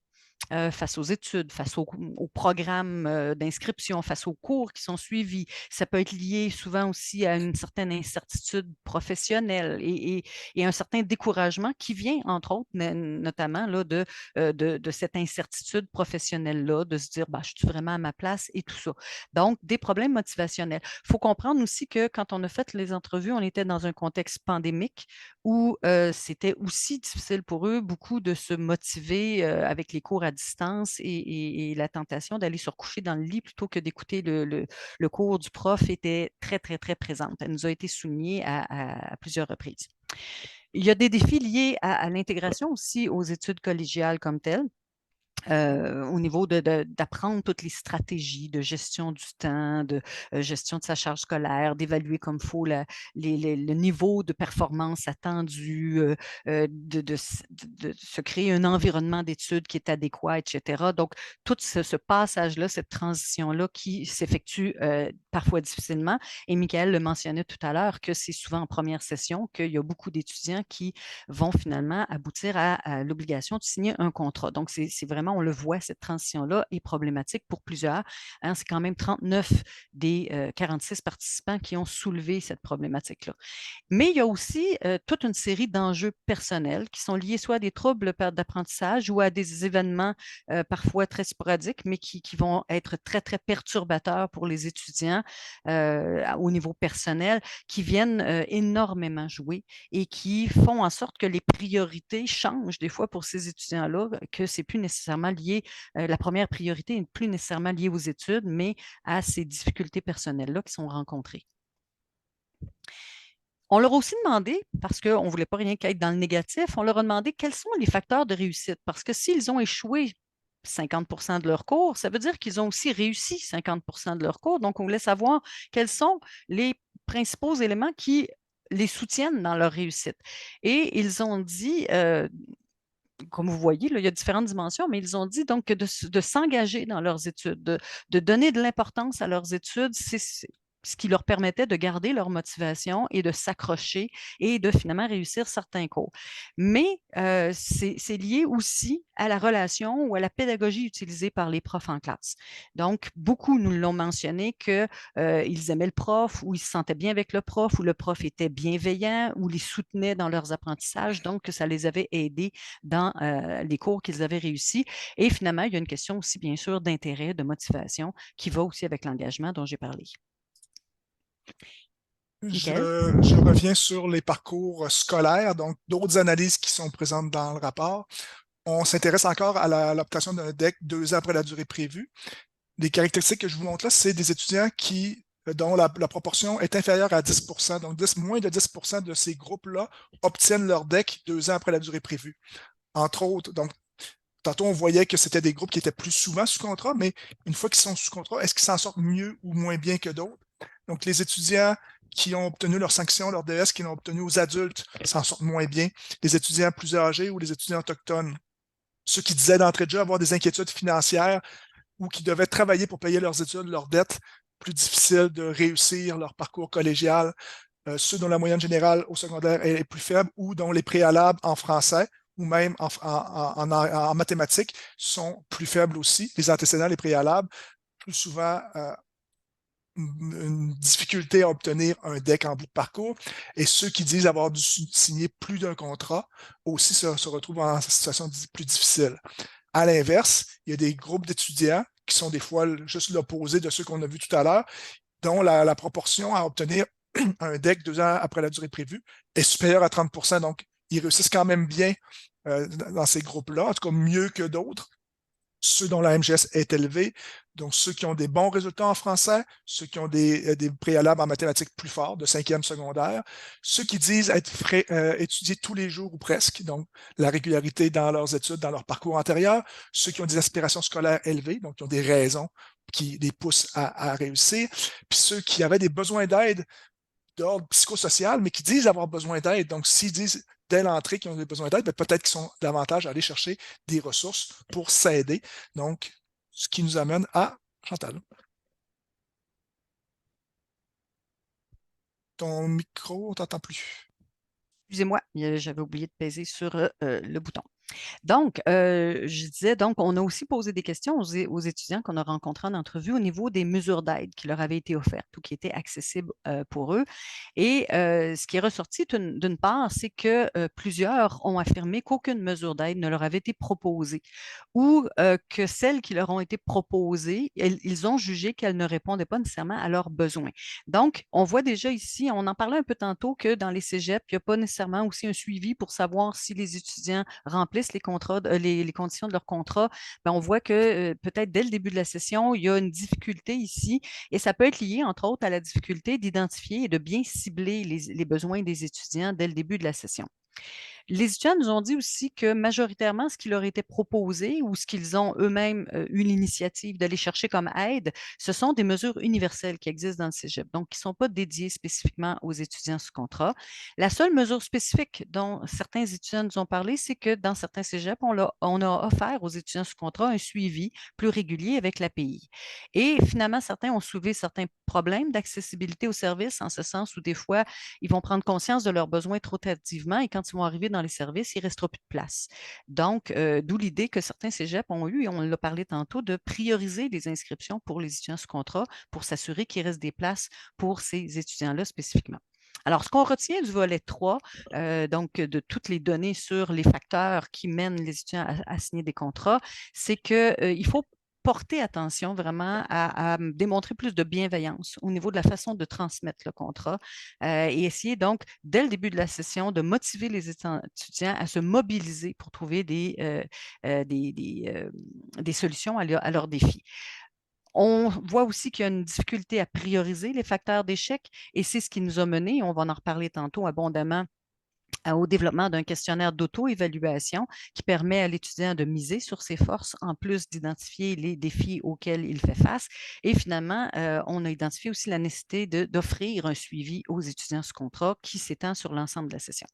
face aux études, face au programme d'inscription, face aux cours qui sont suivis. Ça peut être lié souvent aussi à une certaine incertitude professionnelle et un certain découragement qui vient, entre autres, notamment là, de cette incertitude professionnelle-là, de se dire, bah, je suis vraiment à ma place et tout ça. Donc, des problèmes motivationnels. Il faut comprendre aussi que quand on a fait les entrevues, on était dans un contexte pandémique où c'était aussi difficile pour eux, beaucoup de se motiver avec les cours à distance et la tentation d'aller se recoucher dans le lit plutôt que d'écouter le cours du prof était très, très, très présente. Elle nous a été soulignée à plusieurs reprises. Il y a des défis liés à l'intégration aussi aux études collégiales comme telles. Au niveau d'apprendre toutes les stratégies de gestion du temps, de gestion de sa charge scolaire, d'évaluer comme il faut le niveau de performance attendu, de se créer un environnement d'études qui est adéquat, etc. Donc, tout ce passage-là, cette transition-là qui s'effectue parfois difficilement. Et Michael le mentionnait tout à l'heure que c'est souvent en première session qu'il y a beaucoup d'étudiants qui vont finalement aboutir à l'obligation de signer un contrat. Donc, c'est vraiment, on le voit, cette transition-là est problématique pour plusieurs. Hein, c'est quand même 39 des 46 participants qui ont soulevé cette problématique-là. Mais il y a aussi toute une série d'enjeux personnels qui sont liés soit à des troubles d'apprentissage ou à des événements parfois très sporadiques, mais qui vont être très, très perturbateurs pour les étudiants au niveau personnel, qui viennent énormément jouer et qui font en sorte que les priorités changent des fois pour ces étudiants-là, que c'est plus nécessairement lié, la première priorité n'est plus nécessairement liée aux études, mais à ces difficultés personnelles-là qui sont rencontrées. On leur a aussi demandé, parce qu'on ne voulait pas rien qu'être dans le négatif, on leur a demandé quels sont les facteurs de réussite. Parce que s'ils ont échoué 50 de leur cours, ça veut dire qu'ils ont aussi réussi 50 de leur cours. Donc, on voulait savoir quels sont les principaux éléments qui les soutiennent dans leur réussite. Et ils ont dit, comme vous voyez, là, il y a différentes dimensions, mais ils ont dit donc que de s'engager dans leurs études, de donner de l'importance à leurs études, c'est ce qui leur permettait de garder leur motivation et de s'accrocher et de finalement réussir certains cours. Mais c'est lié aussi à la relation ou à la pédagogie utilisée par les profs en classe. Donc, beaucoup nous l'ont mentionné qu'ils aimaient le prof, ou ils se sentaient bien avec le prof, ou le prof était bienveillant, ou les soutenait dans leurs apprentissages, donc que ça les avait aidés dans les cours qu'ils avaient réussi. Et finalement, il y a une question aussi, bien sûr, d'intérêt, de motivation, qui va aussi avec l'engagement dont j'ai parlé. Je reviens sur les parcours scolaires, donc d'autres analyses qui sont présentes dans le rapport. On s'intéresse encore à l'obtention d'un DEC 2 ans après la durée prévue. Les caractéristiques que je vous montre là, c'est des étudiants dont la proportion est inférieure à 10 donc moins de 10 de ces groupes-là obtiennent leur DEC 2 ans après la durée prévue. Entre autres, donc, tantôt on voyait que c'était des groupes qui étaient plus souvent sous contrat, mais une fois qu'ils sont sous contrat, est-ce qu'ils s'en sortent mieux ou moins bien que d'autres? Donc, les étudiants qui ont obtenu leur sanction, leur DS, qui l'ont obtenu aux adultes, s'en sortent moins bien. Les étudiants plus âgés ou les étudiants autochtones. Ceux qui disaient d'entrée de jeu avoir des inquiétudes financières ou qui devaient travailler pour payer leurs études, leurs dettes, plus difficile de réussir leur parcours collégial. Ceux dont la moyenne générale au secondaire est plus faible ou dont les préalables en français ou même en mathématiques sont plus faibles aussi. Les antécédents, les préalables, plus souvent une difficulté à obtenir un DEC en bout de parcours. Et ceux qui disent avoir dû signer plus d'un contrat aussi se retrouvent en situation plus difficile. À l'inverse, il y a des groupes d'étudiants qui sont des fois juste l'opposé de ceux qu'on a vus tout à l'heure, dont la proportion à obtenir un DEC 2 ans après la durée prévue est supérieure à 30 %. Donc, ils réussissent quand même bien dans ces groupes-là, en tout cas mieux que d'autres. Ceux dont la MGS est élevée, donc ceux qui ont des bons résultats en français, ceux qui ont des préalables en mathématiques plus forts, de 5e secondaire, ceux qui disent être étudier tous les jours ou presque, donc la régularité dans leurs études, dans leur parcours antérieur, ceux qui ont des aspirations scolaires élevées, donc qui ont des raisons qui les poussent à réussir, puis ceux qui avaient des besoins d'aide d'ordre psychosocial, mais qui disent avoir besoin d'aide. Donc, s'ils disent dès l'entrée qu'ils ont des besoins d'aide, peut-être qu'ils sont davantage à aller chercher des ressources pour s'aider. Donc, ce qui nous amène à Chantal. Ton micro, on ne t'entend plus. Excusez-moi, j'avais oublié de peser sur le bouton. Donc, je disais, donc, on a aussi posé des questions aux étudiants qu'on a rencontrés en entrevue au niveau des mesures d'aide qui leur avaient été offertes ou qui étaient accessibles pour eux. Et ce qui est ressorti d'une part, c'est que plusieurs ont affirmé qu'aucune mesure d'aide ne leur avait été proposée ou que celles qui leur ont été proposées, ils ont jugé qu'elles ne répondaient pas nécessairement à leurs besoins. Donc, on voit déjà ici, on en parlait un peu tantôt, que dans les cégeps, il n'y a pas nécessairement aussi un suivi pour savoir si les étudiants remplissent les contrats, les conditions de leur contrat. Bien, on voit que peut-être dès le début de la session, il y a une difficulté ici et ça peut être lié, entre autres, à la difficulté d'identifier et de bien cibler les besoins des étudiants dès le début de la session. Les étudiants nous ont dit aussi que majoritairement, ce qui leur était proposé ou ce qu'ils ont eux-mêmes eu l'initiative d'aller chercher comme aide, ce sont des mesures universelles qui existent dans le cégep, donc qui ne sont pas dédiées spécifiquement aux étudiants sous contrat. La seule mesure spécifique dont certains étudiants nous ont parlé, c'est que dans certains cégeps, on a offert aux étudiants sous contrat un suivi plus régulier avec l'API. Et finalement, certains ont soulevé certains problèmes d'accessibilité aux services, en ce sens où des fois, ils vont prendre conscience de leurs besoins trop tardivement et quand ils vont arriver dans les services, il ne restera plus de place. Donc, d'où l'idée que certains cégeps ont eu, et on l'a parlé tantôt, de prioriser les inscriptions pour les étudiants sous contrat pour s'assurer qu'il reste des places pour ces étudiants-là spécifiquement. Alors, ce qu'on retient du volet 3, donc de toutes les données sur les facteurs qui mènent les étudiants à signer des contrats, c'est qu'il faut porter attention vraiment à démontrer plus de bienveillance au niveau de la façon de transmettre le contrat et essayer donc, dès le début de la session, de motiver les étudiants à se mobiliser pour trouver des solutions à leurs défis. On voit aussi qu'il y a une difficulté à prioriser les facteurs d'échec et c'est ce qui nous a mené, on va en reparler tantôt abondamment, au développement d'un questionnaire d'auto-évaluation qui permet à l'étudiant de miser sur ses forces en plus d'identifier les défis auxquels il fait face. Et finalement, on a identifié aussi la nécessité d'offrir un suivi aux étudiants sous contrat qui s'étend sur l'ensemble de la session.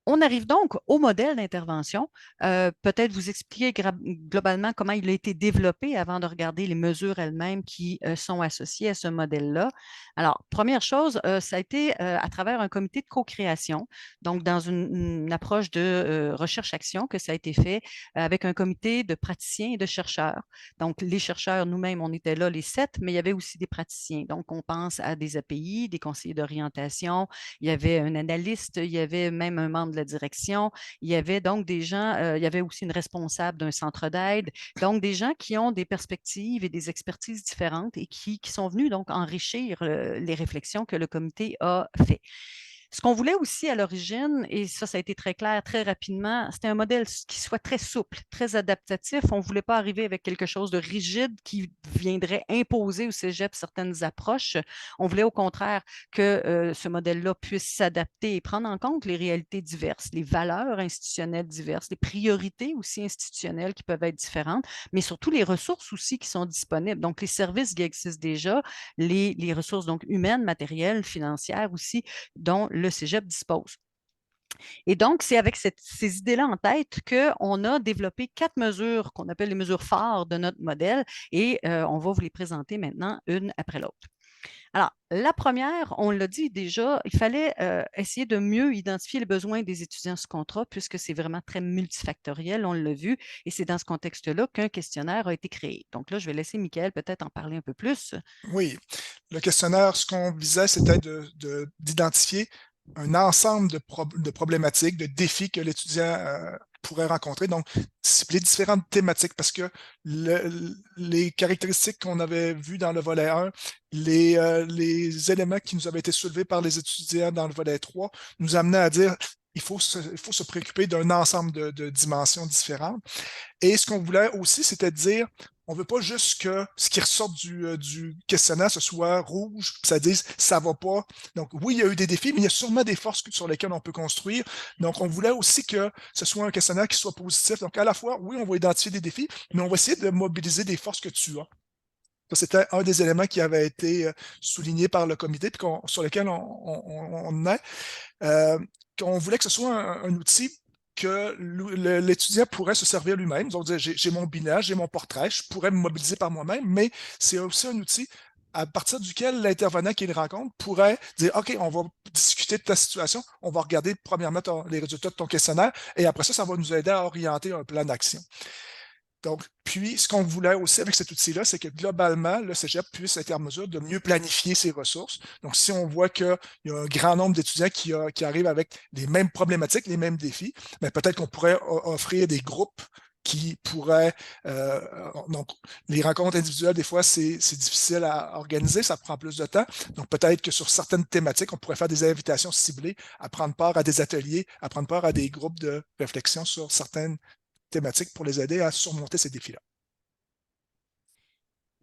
On arrive donc au modèle d'intervention. Peut-être vous expliquer globalement comment il a été développé avant de regarder les mesures elles-mêmes qui sont associées à ce modèle-là. Alors, première chose, ça a été à travers un comité de co-création, donc dans une approche de recherche-action que ça a été fait avec un comité de praticiens et de chercheurs. Donc, les chercheurs, nous-mêmes, on était là les 7, mais il y avait aussi des praticiens. Donc, on pense à des API, des conseillers d'orientation, il y avait un analyste, il y avait même un membre de la direction. Il y avait donc des gens, il y avait aussi une responsable d'un centre d'aide. Donc, des gens qui ont des perspectives et des expertises différentes et qui sont venus donc enrichir les réflexions que le comité a fait. Ce qu'on voulait aussi à l'origine, et ça a été très clair très rapidement, c'était un modèle qui soit très souple, très adaptatif. On ne voulait pas arriver avec quelque chose de rigide qui viendrait imposer au cégep certaines approches. On voulait au contraire que ce modèle-là puisse s'adapter et prendre en compte les réalités diverses, les valeurs institutionnelles diverses, les priorités aussi institutionnelles qui peuvent être différentes, mais surtout les ressources aussi qui sont disponibles. Donc, les services qui existent déjà, les ressources donc humaines, matérielles, financières aussi, dont le cégep dispose. Et donc, c'est avec ces idées-là en tête qu'on a développé 4 mesures qu'on appelle les mesures phares de notre modèle et on va vous les présenter maintenant une après l'autre. Alors, la première, on l'a dit déjà, il fallait essayer de mieux identifier les besoins des étudiants sous contrat puisque c'est vraiment très multifactoriel, on l'a vu, et c'est dans ce contexte-là qu'un questionnaire a été créé. Donc là, je vais laisser Mickaël peut-être en parler un peu plus. Oui, le questionnaire, ce qu'on visait, c'était d'identifier un ensemble de problématiques, de défis que l'étudiant pourrait rencontrer. Donc, cibler différentes thématiques parce que les caractéristiques qu'on avait vues dans le volet 1, les éléments qui nous avaient été soulevés par les étudiants dans le volet 3 nous amenaient à dire il faut se préoccuper d'un ensemble de dimensions différentes. Et ce qu'on voulait aussi, c'était de dire on ne veut pas juste que ce qui ressort du questionnaire, ce soit rouge, que ça dise ça va pas. Donc, oui, il y a eu des défis, mais il y a sûrement des forces sur lesquelles on peut construire. Donc, on voulait aussi que ce soit un questionnaire qui soit positif. Donc, à la fois, oui, on va identifier des défis, mais on va essayer de mobiliser des forces que tu as. Ça, c'était un des éléments qui avait été souligné par le comité, puis sur lequel on est. Qu'on voulait que ce soit un outil que l'étudiant pourrait se servir lui-même. Donc, j'ai mon bilan, j'ai mon portrait, je pourrais me mobiliser par moi-même, mais c'est aussi un outil à partir duquel l'intervenant qu'il rencontre pourrait dire OK, on va discuter de ta situation, on va regarder premièrement les résultats de ton questionnaire, et après ça, ça va nous aider à orienter un plan d'action. Donc, puis, ce qu'on voulait aussi avec cet outil-là, c'est que globalement, le cégep puisse être en mesure de mieux planifier ses ressources. Donc, si on voit qu'il y a un grand nombre d'étudiants qui arrivent avec les mêmes problématiques, les mêmes défis, mais peut-être qu'on pourrait offrir des groupes qui pourraient... donc, les rencontres individuelles, des fois, c'est difficile à organiser, ça prend plus de temps. Donc, peut-être que sur certaines thématiques, on pourrait faire des invitations ciblées à prendre part à des ateliers, à prendre part à des groupes de réflexion sur certaines thématiques pour les aider à surmonter ces défis-là.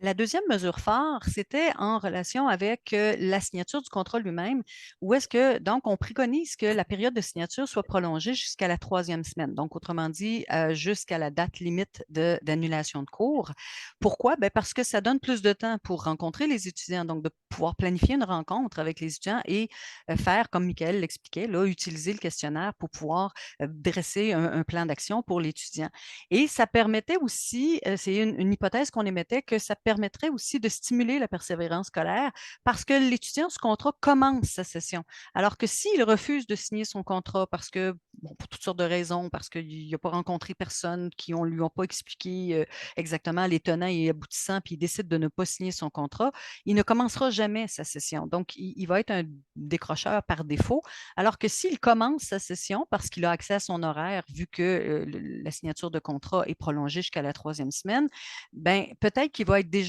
La deuxième mesure phare, c'était en relation avec la signature du contrat lui-même, où est-ce que, donc, on préconise que la période de signature soit prolongée jusqu'à la 3e semaine, donc, autrement dit, jusqu'à la date limite d'annulation de cours. Pourquoi? Bien, parce que ça donne plus de temps pour rencontrer les étudiants, donc de pouvoir planifier une rencontre avec les étudiants et faire, comme Mickaël l'expliquait, là, utiliser le questionnaire pour pouvoir dresser un plan d'action pour l'étudiant. Et ça permettait aussi, c'est une hypothèse qu'on émettait, que ça permettrait aussi de stimuler la persévérance scolaire parce que l'étudiant sous contrat commence sa session. Alors que s'il refuse de signer son contrat parce que, bon, pour toutes sortes de raisons, parce qu'il n'a pas rencontré personne qui ne lui ont pas expliqué exactement les tenants et aboutissants, puis il décide de ne pas signer son contrat, il ne commencera jamais sa session. Donc, il va être un décrocheur par défaut. Alors que s'il commence sa session parce qu'il a accès à son horaire, vu que la signature de contrat est prolongée jusqu'à la 3e semaine, ben, peut-être qu'il va être déjà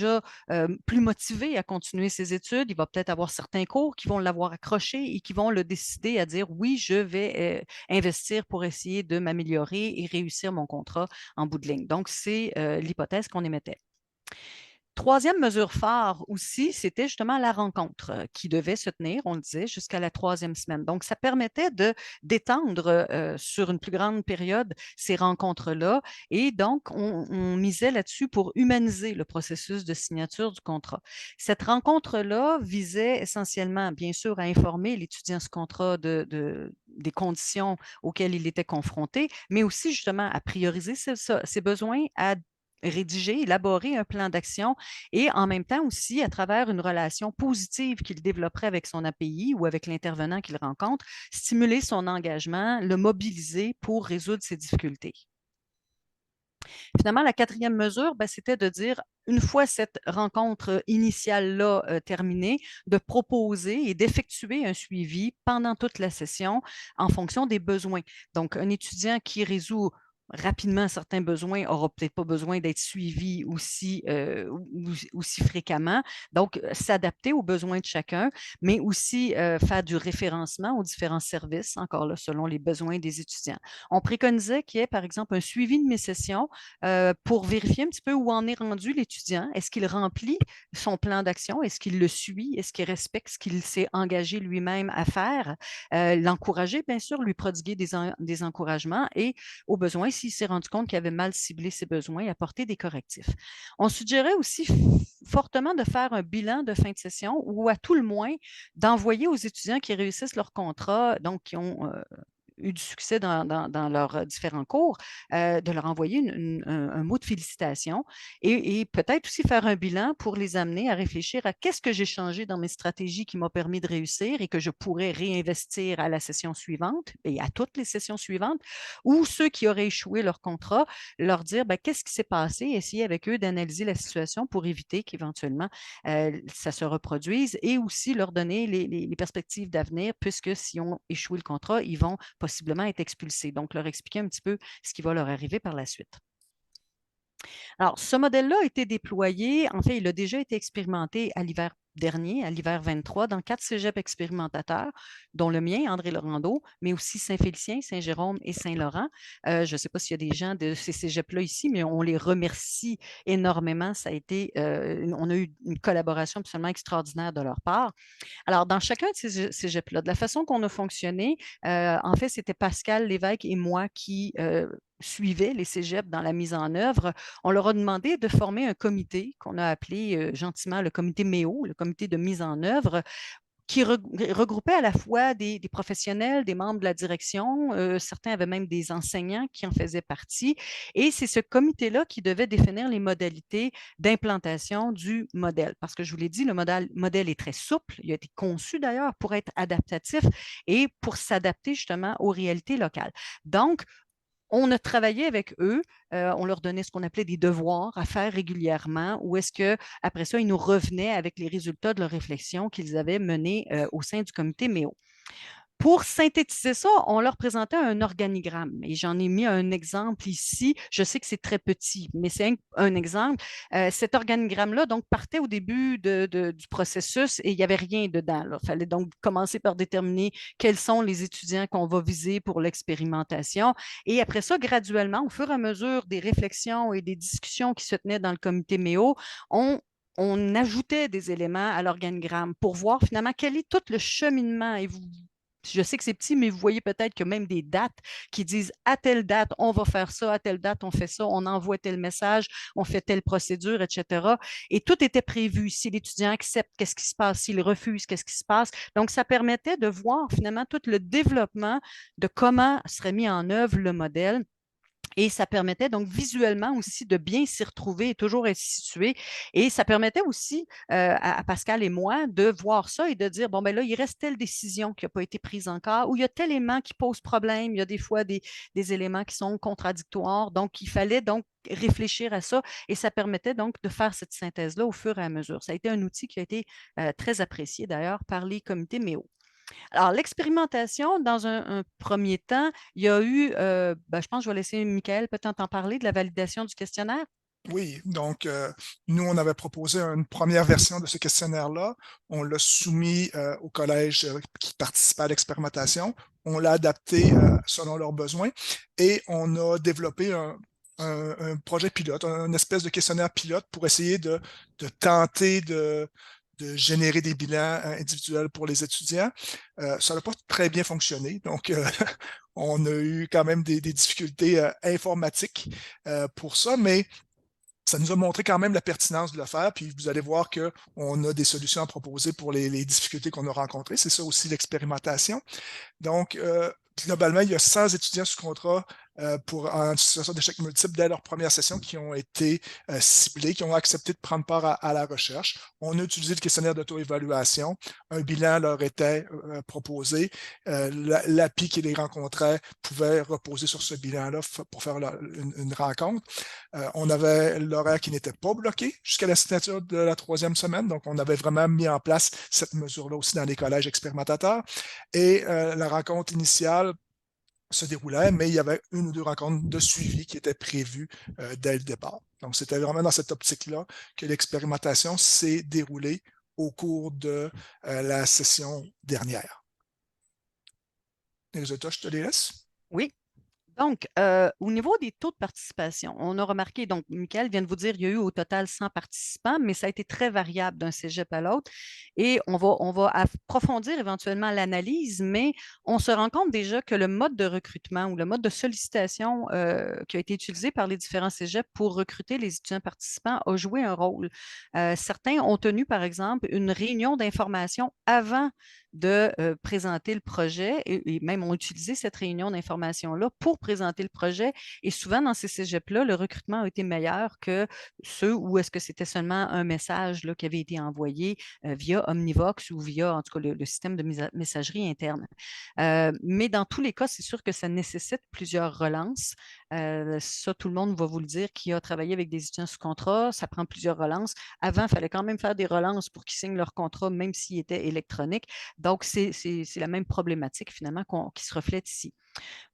plus motivé à continuer ses études. Il va peut-être avoir certains cours qui vont l'avoir accroché et qui vont le décider à dire oui, je vais investir pour essayer de m'améliorer et réussir mon contrat en bout de ligne. Donc, c'est l'hypothèse qu'on émettait. Troisième mesure phare aussi, c'était justement la rencontre qui devait se tenir, on le disait, jusqu'à la 3e semaine. Donc, ça permettait d'étendre sur une plus grande période ces rencontres-là. Et donc, on misait là-dessus pour humaniser le processus de signature du contrat. Cette rencontre-là visait essentiellement, bien sûr, à informer l'étudiant sous contrat des conditions auxquelles il était confronté, mais aussi justement à prioriser ses besoins, à rédiger, élaborer un plan d'action et en même temps aussi, à travers une relation positive qu'il développerait avec son API ou avec l'intervenant qu'il rencontre, stimuler son engagement, le mobiliser pour résoudre ses difficultés. Finalement, la 4e mesure, ben, c'était de dire, une fois cette rencontre initiale-là terminée, de proposer et d'effectuer un suivi pendant toute la session en fonction des besoins. Donc, un étudiant qui résout rapidement certains besoins, n'aura peut-être pas besoin d'être suivi aussi fréquemment. Donc, s'adapter aux besoins de chacun, mais aussi faire du référencement aux différents services, encore là, selon les besoins des étudiants. On préconisait qu'il y ait, par exemple, un suivi de mes sessions pour vérifier un petit peu où en est rendu l'étudiant. Est-ce qu'il remplit son plan d'action? Est-ce qu'il le suit? Est-ce qu'il respecte ce qu'il s'est engagé lui-même à faire? L'encourager, bien sûr, lui prodiguer des encouragements et, au besoin, s'il s'est rendu compte qu'il avait mal ciblé ses besoins, apporter des correctifs. On suggérait aussi fortement de faire un bilan de fin de session ou à tout le moins d'envoyer aux étudiants qui réussissent leur contrat, donc qui ont eu du succès dans leurs différents cours, de leur envoyer un mot de félicitations et peut-être aussi faire un bilan pour les amener à réfléchir à qu'est-ce que j'ai changé dans mes stratégies qui m'ont permis de réussir et que je pourrais réinvestir à la session suivante et à toutes les sessions suivantes, ou ceux qui auraient échoué leur contrat, leur dire qu'est-ce qui s'est passé, essayer avec eux d'analyser la situation pour éviter qu'éventuellement ça se reproduise et aussi leur donner les perspectives d'avenir, puisque s'ils ont échoué le contrat, ils vont possiblement être expulsés. Donc, leur expliquer un petit peu ce qui va leur arriver par la suite. Alors, ce modèle-là a été déployé, en fait, il a déjà été expérimenté à l'hiver dernier, à l'hiver 23, dans 4 cégeps expérimentateurs, dont le mien, André-Laurando, mais aussi Saint-Félicien, Saint-Jérôme et Saint-Laurent. Je ne sais pas s'il y a des gens de ces cégeps-là ici, mais on les remercie énormément. Ça a été, on a eu une collaboration absolument extraordinaire de leur part. Alors, dans chacun de ces cégeps-là, de la façon qu'on a fonctionné, en fait, c'était Pascal Lévesque et moi qui suivaient les cégeps dans la mise en œuvre. On leur a demandé de former un comité qu'on a appelé gentiment le comité MEO, le comité de mise en œuvre, qui regroupait à la fois des professionnels, des membres de la direction, certains avaient même des enseignants qui en faisaient partie. Et c'est ce comité-là qui devait définir les modalités d'implantation du modèle. Parce que je vous l'ai dit, le modèle est très souple. Il a été conçu d'ailleurs pour être adaptatif et pour s'adapter justement aux réalités locales. Donc, on a travaillé avec eux, on leur donnait ce qu'on appelait des devoirs à faire régulièrement, ou est-ce qu'après ça, ils nous revenaient avec les résultats de leur réflexion qu'ils avaient menés au sein du comité MEO. Pour synthétiser ça, on leur présentait un organigramme et j'en ai mis un exemple ici. Je sais que c'est très petit, mais c'est un exemple. Cet organigramme-là donc partait au début du processus et il n'y avait rien dedans. Il fallait donc commencer par déterminer quels sont les étudiants qu'on va viser pour l'expérimentation. Et après ça, graduellement, au fur et à mesure des réflexions et des discussions qui se tenaient dans le comité MEO, on ajoutait des éléments à l'organigramme pour voir finalement quel est tout le cheminement. Et je sais que c'est petit, mais vous voyez peut-être que même des dates qui disent à telle date, on va faire ça, à telle date, on fait ça, on envoie tel message, on fait telle procédure, etc. Et tout était prévu. Si l'étudiant accepte, qu'est-ce qui se passe? S'il refuse, qu'est-ce qui se passe? Donc, ça permettait de voir finalement tout le développement de comment serait mis en œuvre le modèle. Et ça permettait donc visuellement aussi de bien s'y retrouver et toujours être situé. Et ça permettait aussi à Pascal et moi de voir ça et de dire, bon, ben là, il reste telle décision qui n'a pas été prise encore, ou il y a tel élément qui pose problème, il y a des fois des éléments qui sont contradictoires. Donc, il fallait donc réfléchir à ça et ça permettait donc de faire cette synthèse-là au fur et à mesure. Ça a été un outil qui a été très apprécié d'ailleurs par les comités MEO. Alors, l'expérimentation, dans un premier temps, il y a eu, je pense que je vais laisser Michael peut-être en parler de la validation du questionnaire. Oui, donc nous, on avait proposé une première version de ce questionnaire-là. On l'a soumis au collège qui participait à l'expérimentation. On l'a adapté selon leurs besoins et on a développé un projet pilote, une espèce de questionnaire pilote pour essayer de tenter de générer des bilans individuels pour les étudiants. Ça n'a pas très bien fonctionné, donc on a eu quand même des difficultés informatiques pour ça, mais ça nous a montré quand même la pertinence de le faire, puis vous allez voir qu'on a des solutions à proposer pour les difficultés qu'on a rencontrées. C'est ça aussi l'expérimentation. Donc, globalement, il y a 100 étudiants sous contrat en situation d'échec multiple dès leur première session qui ont été ciblés, qui ont accepté de prendre part à la recherche. On a utilisé le questionnaire d'auto-évaluation. Un bilan leur était proposé. L'API qui les rencontrait pouvait reposer sur ce bilan-là pour faire une rencontre. On avait l'horaire qui n'était pas bloqué jusqu'à la signature de la 3e semaine. Donc, on avait vraiment mis en place cette mesure-là aussi dans les collèges expérimentateurs. Et la rencontre initiale se déroulait, mais il y avait une ou deux rencontres de suivi qui étaient prévues dès le départ. Donc, c'était vraiment dans cette optique-là que l'expérimentation s'est déroulée au cours de la session dernière. Les résultats, je te les laisse. Oui. Donc, au niveau des taux de participation, on a remarqué, donc, Michael vient de vous dire, il y a eu au total 100 participants, mais ça a été très variable d'un cégep à l'autre. Et on va approfondir éventuellement l'analyse, mais on se rend compte déjà que le mode de recrutement ou le mode de sollicitation qui a été utilisé par les différents cégeps pour recruter les étudiants participants a joué un rôle. Certains ont tenu, par exemple, une réunion d'information avant de présenter le projet et même ont utilisé cette réunion d'information-là pour présenter le projet. Et souvent, dans ces cégeps-là, le recrutement a été meilleur que ceux où est-ce que c'était seulement un message là, qui avait été envoyé via Omnivox ou via, en tout cas, le système de messagerie interne. Mais dans tous les cas, c'est sûr que ça nécessite plusieurs relances. Ça, tout le monde va vous le dire qui a travaillé avec des étudiants sous contrat. Ça prend plusieurs relances. Avant, il fallait quand même faire des relances pour qu'ils signent leur contrat, même s'il était électronique. Donc, c'est la même problématique finalement qui se reflète ici.